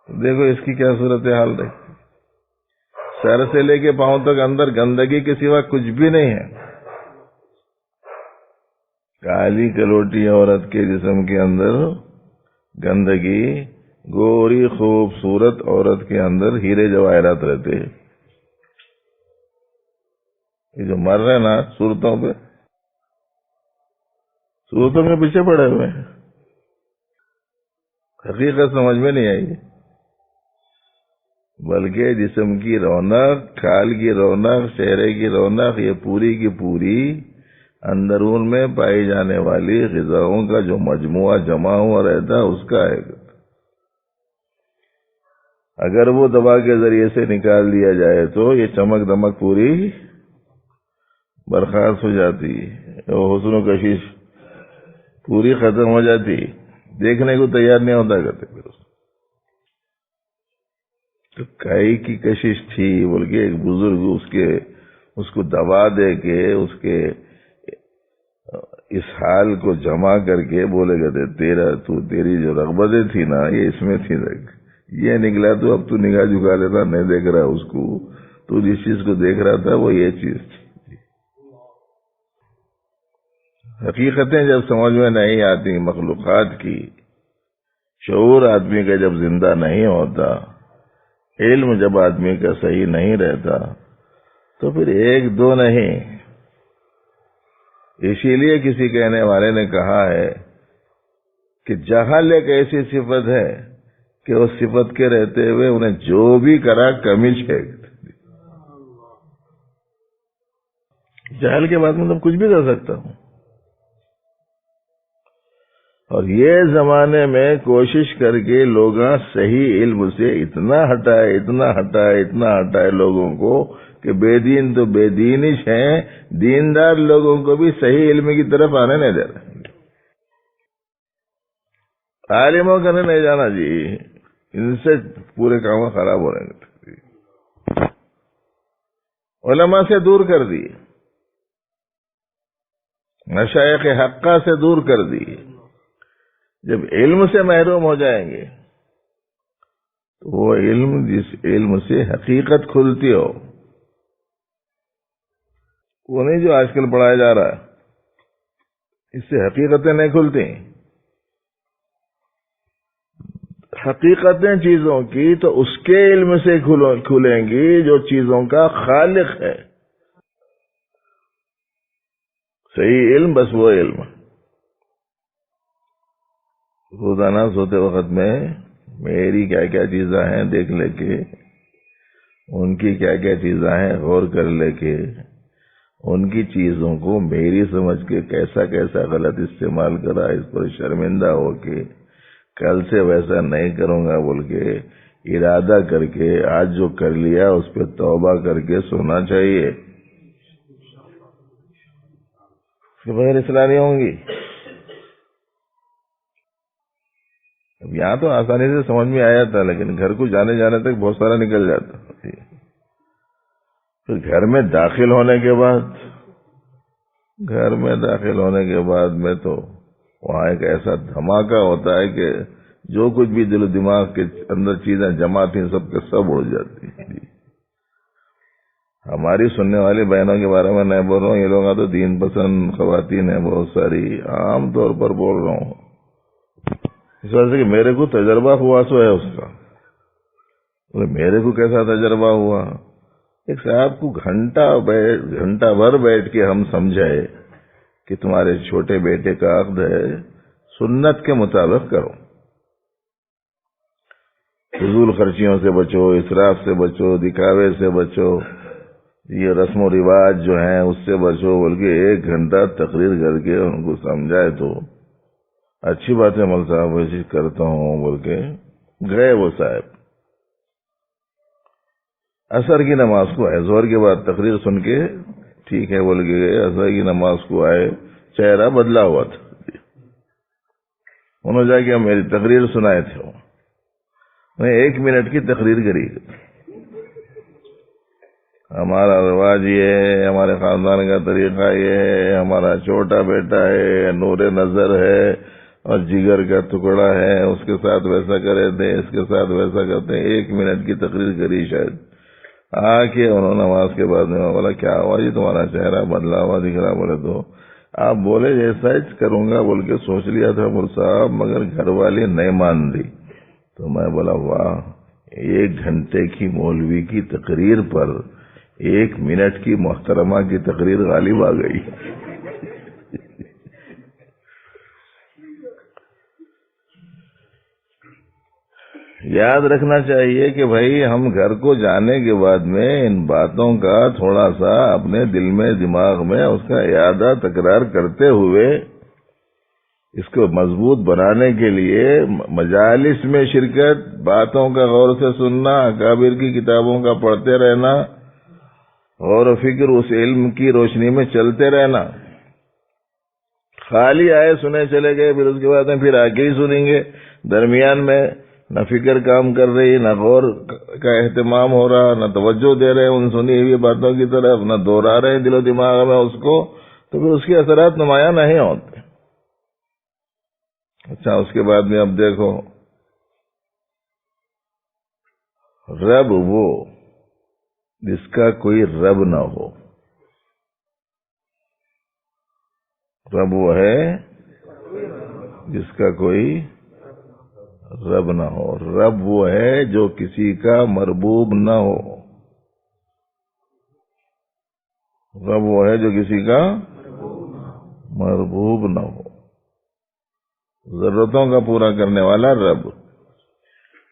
دیکھو اس کی کیا صورت حال رہی. سر سے لے کے پاؤں تک اندر گندگی کے سوا کچھ بھی نہیں ہے. کالی کلوٹی عورت کے جسم کے اندر گندگی، گوری خوبصورت عورت کے اندر ہیرے جواہرات رہتے ہیں. یہ جو مر رہے نا صورتوں کے پیچھے پڑے ہوئے ہیں، حقیقت سمجھ میں نہیں آئی. بلکہ جسم کی رونق، کھال کی رونق، چہرے کی رونق، یہ پوری کی پوری اندرون میں پائی جانے والی غذاؤں کا جو مجموعہ جمع ہوا رہتا ہے اس کا ہے. اگر وہ دوا کے ذریعے سے نکال دیا جائے تو یہ چمک دمک پوری برخاست ہو جاتی، حسن و کشش پوری ختم ہو جاتی، دیکھنے کو تیار نہیں ہوتا کرتے. تو کائی کی کشش تھی بول کے ایک بزرگ اس کو دوا دے کے اس کے اس حال کو جمع کر کے بولے گا تیری جو رغبتیں تھی نا یہ اس میں تھی، یہ نکلا تو اب تو نگاہ جھکا لیتا، نہیں دیکھ رہا اس کو، تو جس چیز کو دیکھ رہا تھا وہ یہ چیز تھی. حقیقتیں جب سمجھ میں نہیں آتی مخلوقات کی، شعور آدمی کا جب زندہ نہیں ہوتا، علم جب آدمی کا صحیح نہیں رہتا، تو پھر 1-2 نہیں. اسی لیے کسی کہنے والے نے کہا ہے کہ جہل ایک ایسی صفت ہے کہ اس صفت کے رہتے ہوئے انہیں جو بھی کرا کمی ہے. جہل کے بعد میں تم کچھ بھی کر سکتا ہوں. اور یہ زمانے میں کوشش کر کے لوگ صحیح علم سے اتنا ہٹائے لوگوں کو کہ بے دین تو بے دین ہی ہیں، دیندار لوگوں کو بھی صحیح علم کی طرف آنے نہیں دے رہے. عالموں کا نہیں جانا جی، ان سے پورے کام خراب ہو رہے ہیں. علماء سے دور کر دی، مشائخ حقہ سے دور کر دی. جب علم سے محروم ہو جائیں گے تو وہ علم جس علم سے حقیقت کھلتی ہو، وہ نہیں جو آج کل پڑھایا جا رہا ہے، اس سے حقیقتیں نہیں کھلتی. حقیقتیں چیزوں کی تو اس کے علم سے کھلیں گی جو چیزوں کا خالق ہے. صحیح علم بس وہ علم. روزانہ سوتے وقت میں میری کیا کیا چیزیں ہیں دیکھ لے کے، ان کی کیا کیا چیزیں ہیں غور کر لے کے، ان کی چیزوں کو میری سمجھ کے کیسا کیسا غلط استعمال کرا، اس پر شرمندہ ہو کے کل سے ویسا نہیں کروں گا بول کے ارادہ کر کے آج جو کر لیا اس پہ توبہ کر کے سونا چاہیے. اس کے بغیر اصلاح نہیں ہوں گی. اب یہاں تو آسانی سے سمجھ میں آیا تھا، لیکن گھر کو جانے تک بہت سارا نکل جاتا. پھر گھر میں داخل ہونے کے بعد میں تو وہاں ایک ایسا دھماکہ ہوتا ہے کہ جو کچھ بھی دل و دماغ کے اندر چیزیں جمع تھیں سب کے سب اڑ جاتی ہیں. ہماری سننے والی بہنوں کے بارے میں نہیں بول رہا ہوں، یہ لوگ تو دین پسند خواتین ہیں بہت ساری، عام طور پر بول رہا ہوں، اس وجہ سے کہ میرے کو تجربہ ہوا سو ہے اس کا۔ میرے کو کیسا تجربہ ہوا؟ ایک صاحب کو گھنٹہ بھر بیٹھ کے ہم سمجھائے کہ تمہارے چھوٹے بیٹے کا عقد ہے، سنت کے مطابق کرو، فضول خرچیوں سے بچو، اسراف سے بچو، دکھاوے سے بچو، یہ رسم و رواج جو ہیں اس سے بچو، بلکہ 1 گھنٹہ تقریر کر کے ان کو سمجھائے تو اچھی بات ہے مول صاحب، ایسی کرتا ہوں بول کے گئے وہ صاحب۔ عصر کی نماز کو آئے، ظہر کے بعد تقریر سن کے ٹھیک ہے بول کے گئے، عصر کی نماز کو آئے، چہرہ بدلا ہوا تھا، انہوں نے جا کے میری تقریر سنائے تھے، میں 1 منٹ کی تقریر کری، ہمارا رواج یہ ہے، ہمارے خاندان کا طریقہ یہ ہے، ہمارا چھوٹا بیٹا ہے، نور نظر ہے اور جگر کا ٹکڑا ہے، اس کے ساتھ ویسا کرے تھے، اس کے ساتھ ویسا کرتے ہیں، 1 منٹ کی تقریر کری شاید۔ آ کے انہوں نے نماز کے بعد میں بولا کیا ہوا جی تمہارا چہرہ بدلا ہوا دکھ رہا؟ بولے تو آپ بولے جیسا ہی کروں گا بول کے سوچ لیا تھا مول صاحب، مگر گھر والی نہیں مان دی۔ تو میں بولا واہ، 1 گھنٹے کی مولوی کی تقریر پر 1 منٹ کی محترمہ کی تقریر غالب آ گئی۔ یاد رکھنا چاہیے کہ بھائی ہم گھر کو جانے کے بعد میں ان باتوں کا تھوڑا سا اپنے دل میں دماغ میں اس کا اعادہ تکرار کرتے ہوئے اس کو مضبوط بنانے کے لیے مجالس میں شرکت، باتوں کا غور سے سننا، اکابر کی کتابوں کا پڑھتے رہنا، غور و فکر اس علم کی روشنی میں چلتے رہنا۔ خالی آئے سنے چلے گئے، پھر اس کے بعد میں پھر آگے ہی سنیں گے، درمیان میں نہ فکر کام کر رہی، نہ غور کا اہتمام ہو رہا، نہ توجہ دے رہے ان سنی ہوئی باتوں کی طرف، نہ دہرا رہے دل و دماغ میں اس کو، تو پھر اس کے اثرات نمایاں نہیں ہوتے۔ اچھا، اس کے بعد میں اب دیکھو، رب وہ جس کا کوئی رب نہ ہو، رب وہ ہے جس کا کوئی رب نہ ہو، رب وہ ہے جو کسی کا مربوب نہ ہو، رب وہ ہے جو کسی کا مربوب نہ ہو، ضرورتوں کا پورا کرنے والا رب،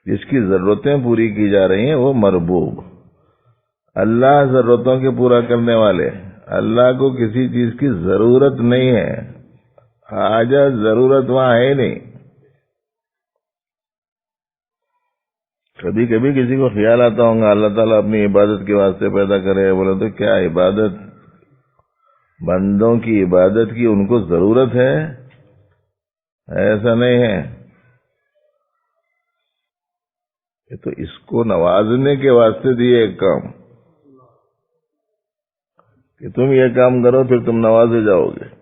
جس کی ضرورتیں پوری کی جا رہی ہیں وہ مربوب۔ اللہ ضرورتوں کے پورا کرنے والے، اللہ کو کسی چیز کی ضرورت نہیں ہے، حاجت ضرورت وہاں ہے نہیں۔ کبھی کبھی کسی کو خیال آتا ہوگا اللہ تعالیٰ اپنی عبادت کے واسطے پیدا کرے، بولے تو کیا عبادت، بندوں کی عبادت کی ان کو ضرورت ہے؟ ایسا نہیں ہے، یہ تو اس کو نوازنے کے واسطے دیے ایک کام کہ تم یہ کام کرو پھر تم نوازے جاؤ گے،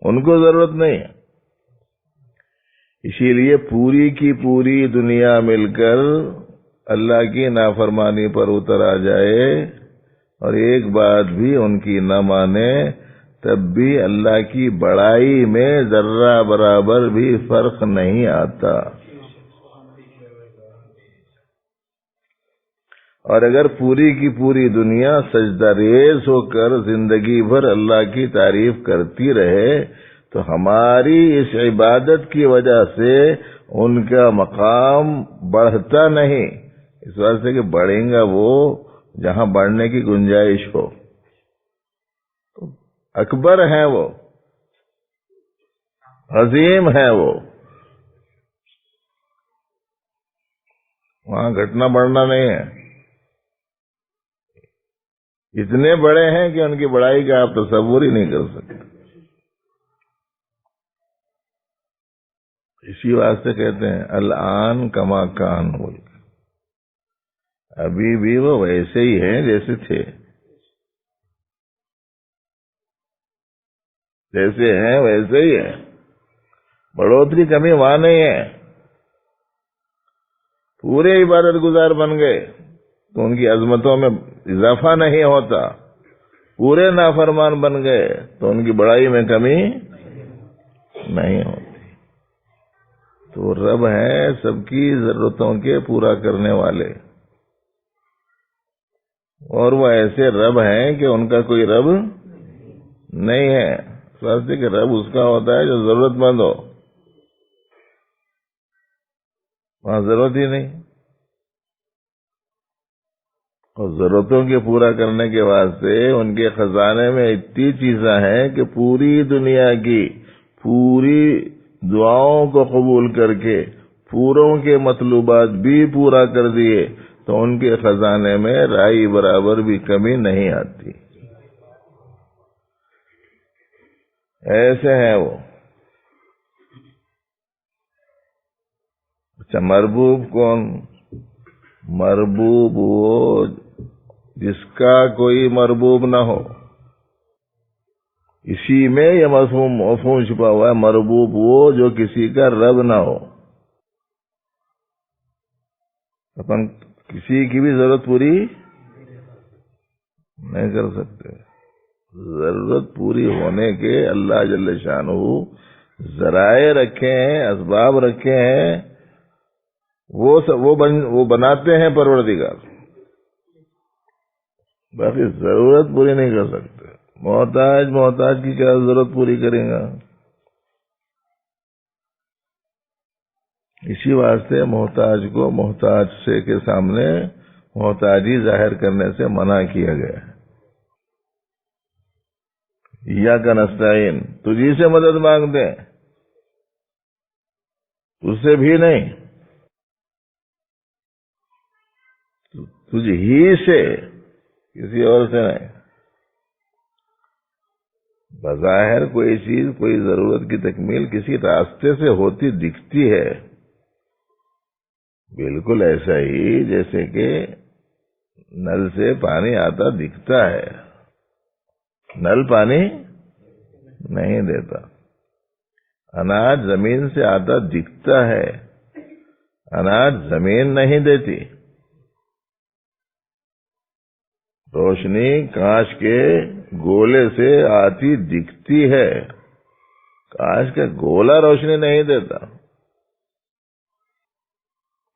ان کو ضرورت نہیں ہے۔ اسی لیے پوری کی پوری دنیا مل کر اللہ کی نافرمانی پر اتر آ جائے اور ایک بات بھی ان کی نہ مانے، تب بھی اللہ کی بڑائی میں ذرہ برابر بھی فرق نہیں آتا۔ اور اگر پوری کی پوری دنیا سجدہ ریز ہو کر زندگی بھر اللہ کی تعریف کرتی رہے تو ہماری اس عبادت کی وجہ سے ان کا مقام بڑھتا نہیں، اس واسطے کہ بڑھیں گا وہ جہاں بڑھنے کی گنجائش ہو، اکبر ہیں وہ، عظیم ہیں وہ، وہاں گھٹنا بڑھنا نہیں ہے، اتنے بڑے ہیں کہ ان کی بڑائی کا آپ تصور ہی نہیں کر سکتے۔ اسی واسطے کہتے ہیں الآن کما کان، بول ابھی بھی وہ ویسے ہی ہیں جیسے تھے، جیسے ہیں ویسے ہی ہیں، بڑھوتری کمی وہاں نہیں ہے۔ پورے عبادت گزار بن گئے تو ان کی عظمتوں میں اضافہ نہیں ہوتا، پورے نافرمان بن گئے تو ان کی بڑائی میں کمی نہیں ہوتی۔ تو رب ہیں سب کی ضرورتوں کے پورا کرنے والے، اور وہ ایسے رب ہیں کہ ان کا کوئی رب نہیں ہے۔ واسطے کہ رب اس کا ہوتا ہے جو ضرورت مند ہو، وہاں ضرورت ہی نہیں۔ اور ضرورتوں کے پورا کرنے کے واسطے ان کے خزانے میں اتنی چیزیں ہیں کہ پوری دنیا کی پوری دعاؤں کو قبول کر کے پوروں کے مطلوبات بھی پورا کر دیے تو ان کے خزانے میں رائی برابر بھی کمی نہیں آتی۔ ایسے ہیں وہ۔ اچھا، مربوب کون؟ مربوب وہ جس کا کوئی مربوب نہ ہو۔ اسی میں یہ مفہوم چھپا ہوا ہے، مربوب وہ جو کسی کا رب نہ ہو۔ اپن کسی کی بھی ضرورت پوری نہیں کر سکتے۔ ضرورت پوری ہونے کے اللہ جل شانہ ذرائع رکھے ہیں، اسباب رکھے ہیں، وہ بناتے ہیں پروردگار، باقی ضرورت پوری نہیں کر سکتے۔ محتاج کی کیا ضرورت پوری کریں گا؟ اسی واسطے محتاج کو محتاج سے کے سامنے محتاجی ظاہر کرنے سے منع کیا گیا ہے۔ ایاک نستعین، تجھی سے مدد مانگتے ہیں، اس سے بھی نہیں، تجھ ہی سے، کسی اور سے نہیں۔ بظاہر کوئی چیز، کوئی ضرورت کی تکمیل کسی راستے سے ہوتی دکھتی ہے، بالکل ایسا ہی جیسے کہ نل سے پانی آتا دکھتا ہے، نل پانی نہیں دیتا۔ اناج زمین سے آتا دکھتا ہے، اناج زمین نہیں دیتی۔ روشنی کانچ کے گولے سے آتی دکھتی ہے، کانچ کا گولا روشنی نہیں دیتا۔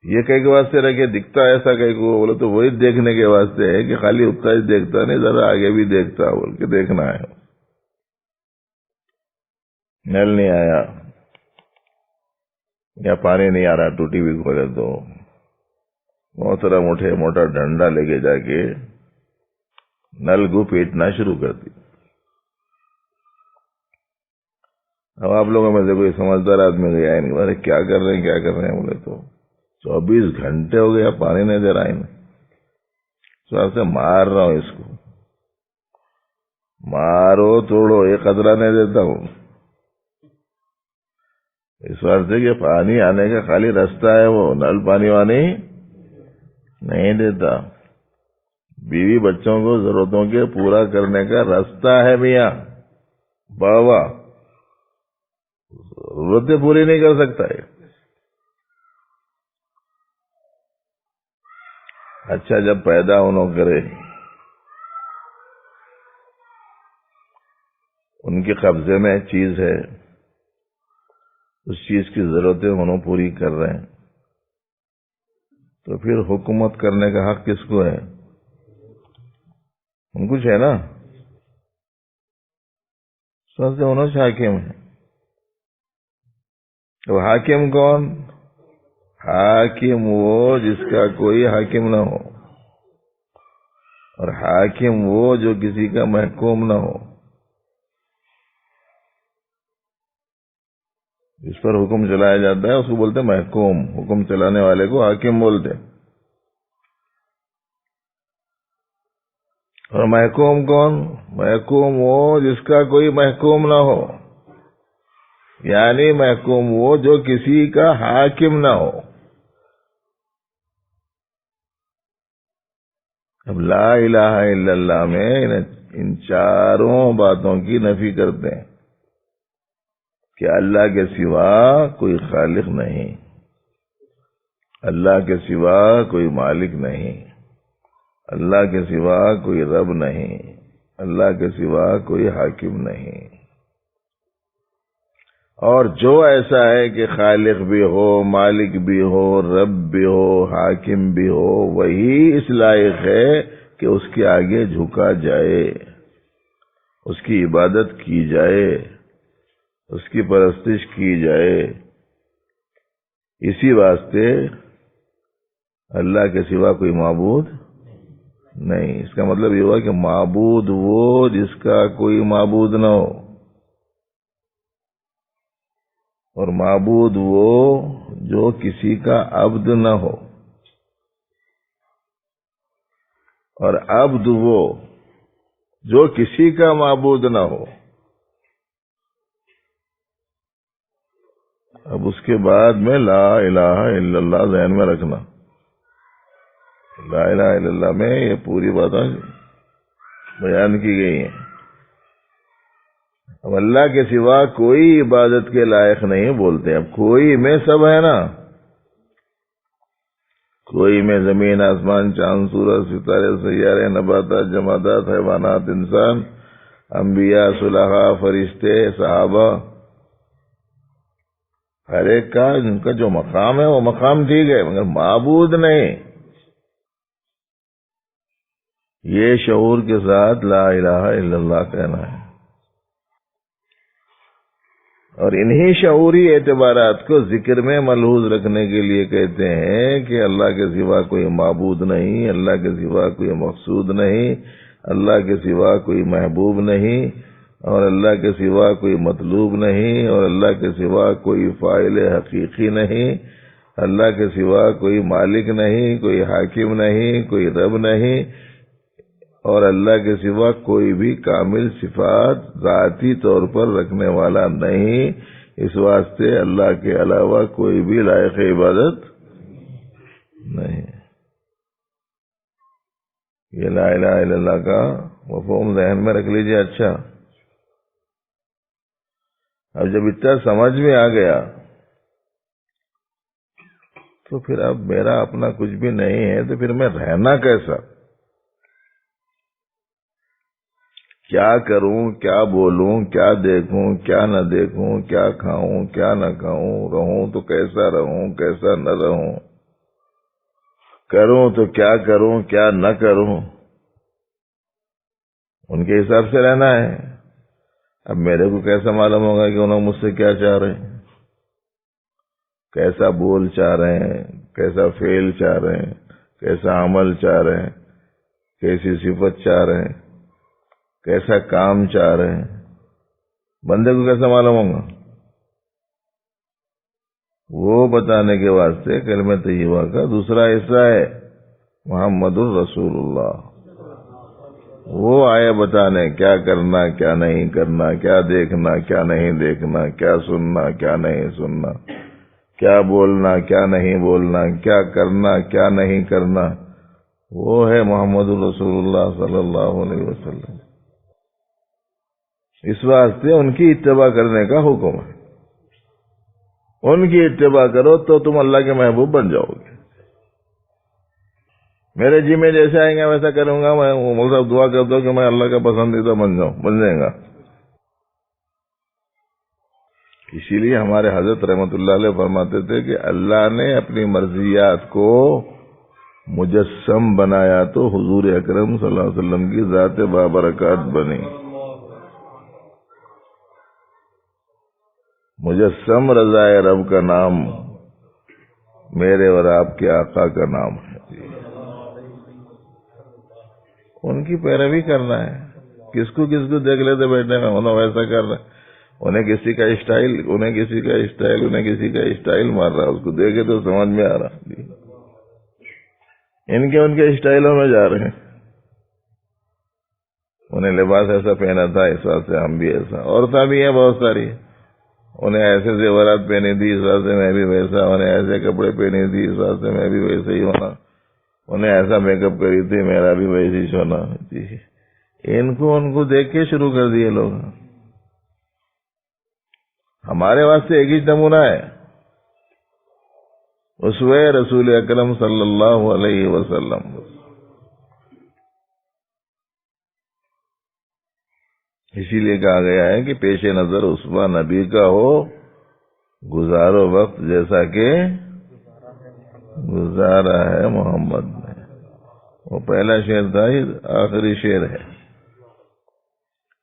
یہ کئی کے واسطے رکھے دکھتا ایسا کئی کو بولے تو وہی دیکھنے کے واسطے ہے کہ خالی اتنا ہی دیکھتا نہیں، ذرا آگے بھی دیکھتا بول کے دیکھنا ہے۔ نل نہیں آیا یا پانی نہیں آ رہا، ٹوٹی بھی کھولے تو محترم اٹھے، موٹا ڈنڈا لے کے جا کے نل کو پیٹنا شروع کر دی۔ اب آپ لوگوں میں سے کوئی سمجھدار آدمی گیا ہے، نہیں کیا کر رہے ہیں کیا کر رہے ہیں، بولے تو 24 گھنٹے ہو گیا پانی نہیں دے رہا ہے، سو سے مار رہا ہوں، اس کو مارو توڑو، ایک قطرہ نہیں دیتا ہوں، اس واسطے کہ پانی آنے کا خالی راستہ ہے، وہ نل پانی وانی نہیں دیتا۔ بیوی بچوں کو ضرورتوں کے پورا کرنے کا راستہ ہے میاں بابا، ضرورتیں پوری نہیں کر سکتا ہے۔ اچھا، جب پیدا انہوں کرے، ان کے قبضے میں چیز ہے، اس چیز کی ضرورتیں انہوں پوری کر رہے ہیں، تو پھر حکومت کرنے کا حق کس کو ہے؟ ان کچھ ہے نا، سوچتے انہوں سے حاکم ہے۔ تو حاکم کون؟ حاکم وہ جس کا کوئی حاکم نہ ہو، اور حاکم وہ جو کسی کا محکوم نہ ہو، جس پر حکم چلایا جاتا ہے اس کو بولتے ہیں محکوم، حکم چلانے والے کو حاکم بولتے ہیں۔ اور محکوم کون؟ محکوم وہ جس کا کوئی محکوم نہ ہو، یعنی محکوم وہ جو کسی کا حاکم نہ ہو۔ اب لا الہ الا اللہ میں ان چاروں باتوں کی نفی کرتے ہیں کہ اللہ کے سوا کوئی خالق نہیں، اللہ کے سوا کوئی مالک نہیں، اللہ کے سوا کوئی رب نہیں، اللہ کے سوا کوئی حاکم نہیں۔ اور جو ایسا ہے کہ خالق بھی ہو، مالک بھی ہو، رب بھی ہو، حاکم بھی ہو، وہی اس لائق ہے کہ اس کے آگے جھکا جائے، اس کی عبادت کی جائے، اس کی پرستش کی جائے۔ اسی واسطے اللہ کے سوا کوئی معبود نہیں۔ اس کا مطلب یہ ہوا کہ معبود وہ جس کا کوئی معبود نہ ہو، اور معبود وہ جو کسی کا عبد نہ ہو، اور عبد وہ جو کسی کا معبود نہ ہو۔ اب اس کے بعد میں لا الہ الا اللہ ذہن میں رکھنا۔ لا الہ الا اللہ میں یہ پوری باتیں بیان کی گئی ہیں۔ اب اللہ کے سوا کوئی عبادت کے لائق نہیں بولتے۔ اب کوئی میں سب ہے نا، کوئی میں زمین، آسمان، چاند، سورج، ستارے، سیارے، نباتات، جمادات، حیوانات، انسان، انبیاء، صلحاء، فرشتے، صحابہ، ہر ایک کا ان کا جو مقام ہے وہ مقام ٹھیک ہے، مگر معبود نہیں۔ یہ شعور کے ساتھ لا الہ الا اللہ کہنا ہے، اور انہی شعوری اعتبارات کو ذکر میں ملحوظ رکھنے کے لیے کہتے ہیں کہ اللہ کے سوا کوئی معبود نہیں، اللہ کے سوا کوئی مقصود نہیں، اللہ کے سوا کوئی محبوب نہیں، اور اللہ کے سوا کوئی مطلوب نہیں، اور اللہ کے سوا کوئی فاعل حقیقی نہیں، اللہ کے سوا کوئی مالک نہیں، کوئی حاکم نہیں، کوئی رب نہیں، اور اللہ کے سوا کوئی بھی کامل صفات ذاتی طور پر رکھنے والا نہیں۔ اس واسطے اللہ کے علاوہ کوئی بھی لائق عبادت نہیں۔ یہ لا الہ الا اللہ کا مفہوم ذہن میں رکھ لیجئے۔ اچھا، اب جب اتنا سمجھ میں آ گیا تو پھر اب میرا اپنا کچھ بھی نہیں ہے، تو پھر میں رہنا کیسا؟ کیا کروں، کیا بولوں، کیا دیکھوں، کیا نہ دیکھوں، کیا کھاؤں، کیا نہ کھاؤں، رہوں تو کیسا رہوں، کیسا نہ رہوں، کروں تو کیا کروں، کیا نہ کروں؟ ان کے حساب سے رہنا ہے۔ اب میرے کو کیسا معلوم ہوگا کہ انہوں مجھ سے کیا چاہ رہے ہیں، کیسا بول چاہ رہے ہیں، کیسا فعل چاہ رہے ہیں، کیسا عمل چاہ رہے ہیں، کیسی صفت چاہ رہے ہیں، کیسا کام چاہ رہے ہیں؟ بندے کو کیسا معلوم ہوگا؟ وہ بتانے کے واسطے کلمہ طیبہ کا دوسرا حصہ ہے محمد الرسول اللہ۔ وہ آئے بتانے کیا کرنا، کیا نہیں کرنا، کیا دیکھنا، کیا نہیں دیکھنا، کیا سننا، کیا نہیں سننا، کیا بولنا، کیا نہیں بولنا، کیا کرنا، کیا نہیں کرنا۔ وہ ہے محمد الرسول اللہ صلی اللہ علیہ وسلم۔ اس واسطے ان کی اتباع کرنے کا حکم ہے۔ ان کی اتباع کرو تو تم اللہ کے محبوب بن جاؤ گے۔ میرے جی میں جیسے آئیں گے ویسا کروں گا، میں مول صاحب دعا کرتا ہوں کہ میں اللہ کا پسندیدہ بن جائیں گا۔ اسی لیے ہمارے حضرت رحمت اللہ علیہ فرماتے تھے کہ اللہ نے اپنی مرضیات کو مجسم بنایا تو حضور اکرم صلی اللہ علیہ وسلم کی ذات بابرکات بنی۔ مجسم رضائے رب کا نام میرے اور آپ کے آقا کا نام ہے۔ ان کی پیروی کرنا ہے۔ کس کو دیکھ لیتے بیٹھے میں انہوں ویسا کر رہے، انہیں کسی کا اسٹائل مار رہا، اس کو دیکھے تو سمجھ میں آ رہا ان کے اسٹائلوں میں جا رہے ہیں۔ انہیں لباس ایسا پہنا تھا، اس واسطے ہم بھی ایسا۔ عورتیں بھی ہیں بہت ساری، انہیں ایسے زیورات پہنی تھی، اس واسطے میں بھی ویسا، انہیں ایسے کپڑے پہنی تھی، اس واسطے میں بھی ویسے ہی ہونا، انہیں ایسا میک اپ کری تھی، میرا بھی ویسے ہی ہونا۔ ان کو دیکھ کے شروع کر دیے لوگ۔ ہمارے واسطے ایک ہی نمونہ ہے، اسوہ رسول اکرم صلی اللہ علیہ وسلم۔ اسی لیے کہا گیا ہے کہ پیش نظر عثمان نبی کا ہو، گزارو وقت جیسا کہ گزارا ہے محمد نے. وہ پہلا شعر تھا، یہ آخری شعر ہے.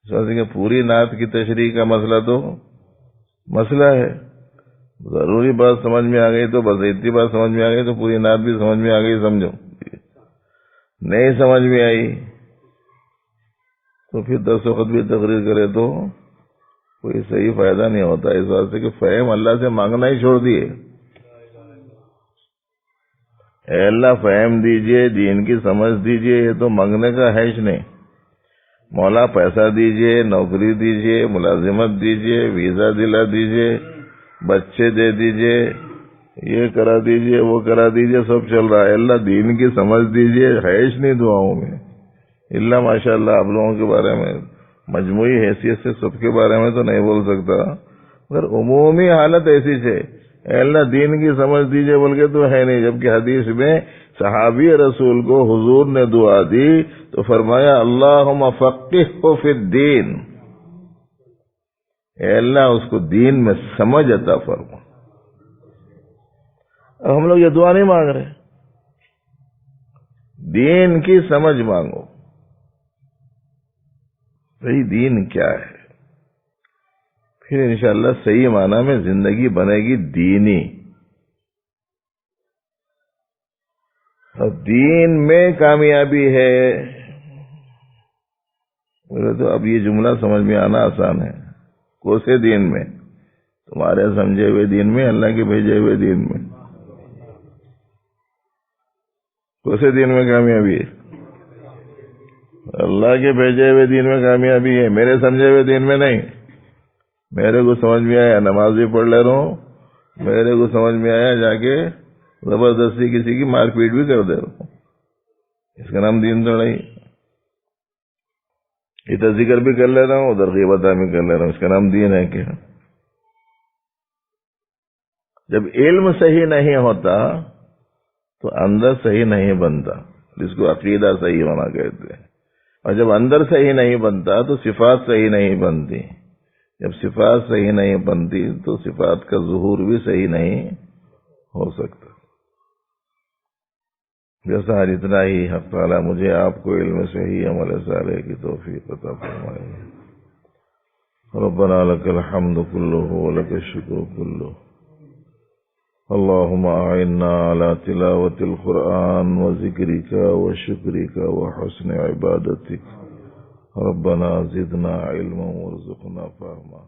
اس واسطے کہ پوری نعت کی تشریح کا مسئلہ تو مسئلہ ہے. ضروری بات سمجھ میں آ گئی تو بس اتنی بات سمجھ میں آ گئی تو پوری نعت بھی سمجھ میں آ گئی سمجھو. نہیں سمجھ میں آئی تو پھر دس وقت بھی تقریر کرے تو کوئی صحیح فائدہ نہیں ہوتا. اس واسطے کہ فہم اللہ سے مانگنا ہی چھوڑ دیے. اے اللہ فہم دیجئے، دین کی سمجھ دیجئے، یہ تو مانگنے کا حیش نہیں. مولا پیسہ دیجئے، نوکری دیجئے، ملازمت دیجئے، ویزا دلا دیجئے، بچے دے دیجئے، یہ کرا دیجئے، وہ کرا دیجئے، سب چل رہا ہے. اللہ دین کی سمجھ دیجئے، حیش نہیں دعاؤں میں. اللہ ماشاء اللہ آپ لوگوں کے بارے میں مجموعی حیثیت سے سب کے بارے میں تو نہیں بول سکتا، مگر عمومی حالت ایسی ہے. اے اللہ دین کی سمجھ دیجئے بول کے تو ہے نہیں. جبکہ حدیث میں صحابی رسول کو حضور نے دعا دی تو فرمایا اللہم فقہہ فی الدین، اے اللہ اس کو دین میں سمجھ عطا فرما. اب ہم لوگ یہ دعا نہیں مانگ رہے، دین کی سمجھ مانگو. صحیح دین کیا ہے، پھر انشاءاللہ صحیح معنی میں زندگی بنے گی دینی. اور دین میں کامیابی ہے. بولے تو اب یہ جملہ سمجھ میں آنا آسان ہے. کوسے دین میں؟ تمہارے سمجھے ہوئے دین میں، اللہ کے بھیجے ہوئے دین میں. کوسے دین میں کامیابی ہے؟ اللہ کے بھیجے ہوئے دین میں کامیابی ہے، میرے سمجھے ہوئے دین میں نہیں. میرے کو سمجھ میں آیا نماز بھی پڑھ لے رہا ہوں، میرے کو سمجھ میں آیا جا کے زبردستی کسی کی مار پیٹ بھی کر دے رہا ہوں، اس کا نام دین تو نہیں. ادھر ذکر بھی کر لے رہا ہوں، ادھر غیبت بھی کر لے رہا ہوں، اس کا نام دین ہے کیا؟ جب علم صحیح نہیں ہوتا تو اندر صحیح نہیں بنتا، جس کو عقیدہ صحیح ہونا کہتے ہیں. اور جب اندر صحیح نہیں بنتا تو صفات صحیح نہیں بنتی. جب صفات صحیح نہیں بنتی تو صفات کا ظہور بھی صحیح نہیں ہو سکتا. جیسا آج اتنا ہی. حق تعالیٰ مجھے آپ کو علم صحیح عمل صالح کی توفیق عطا فرمائے. ربنا لك الحمد كله ولك الشكر كله. اللهم أعنا على تلاوة القرآن وذكرك وشكرك وحسن عبادتك. ربنا زدنا علما وارزقنا فهما.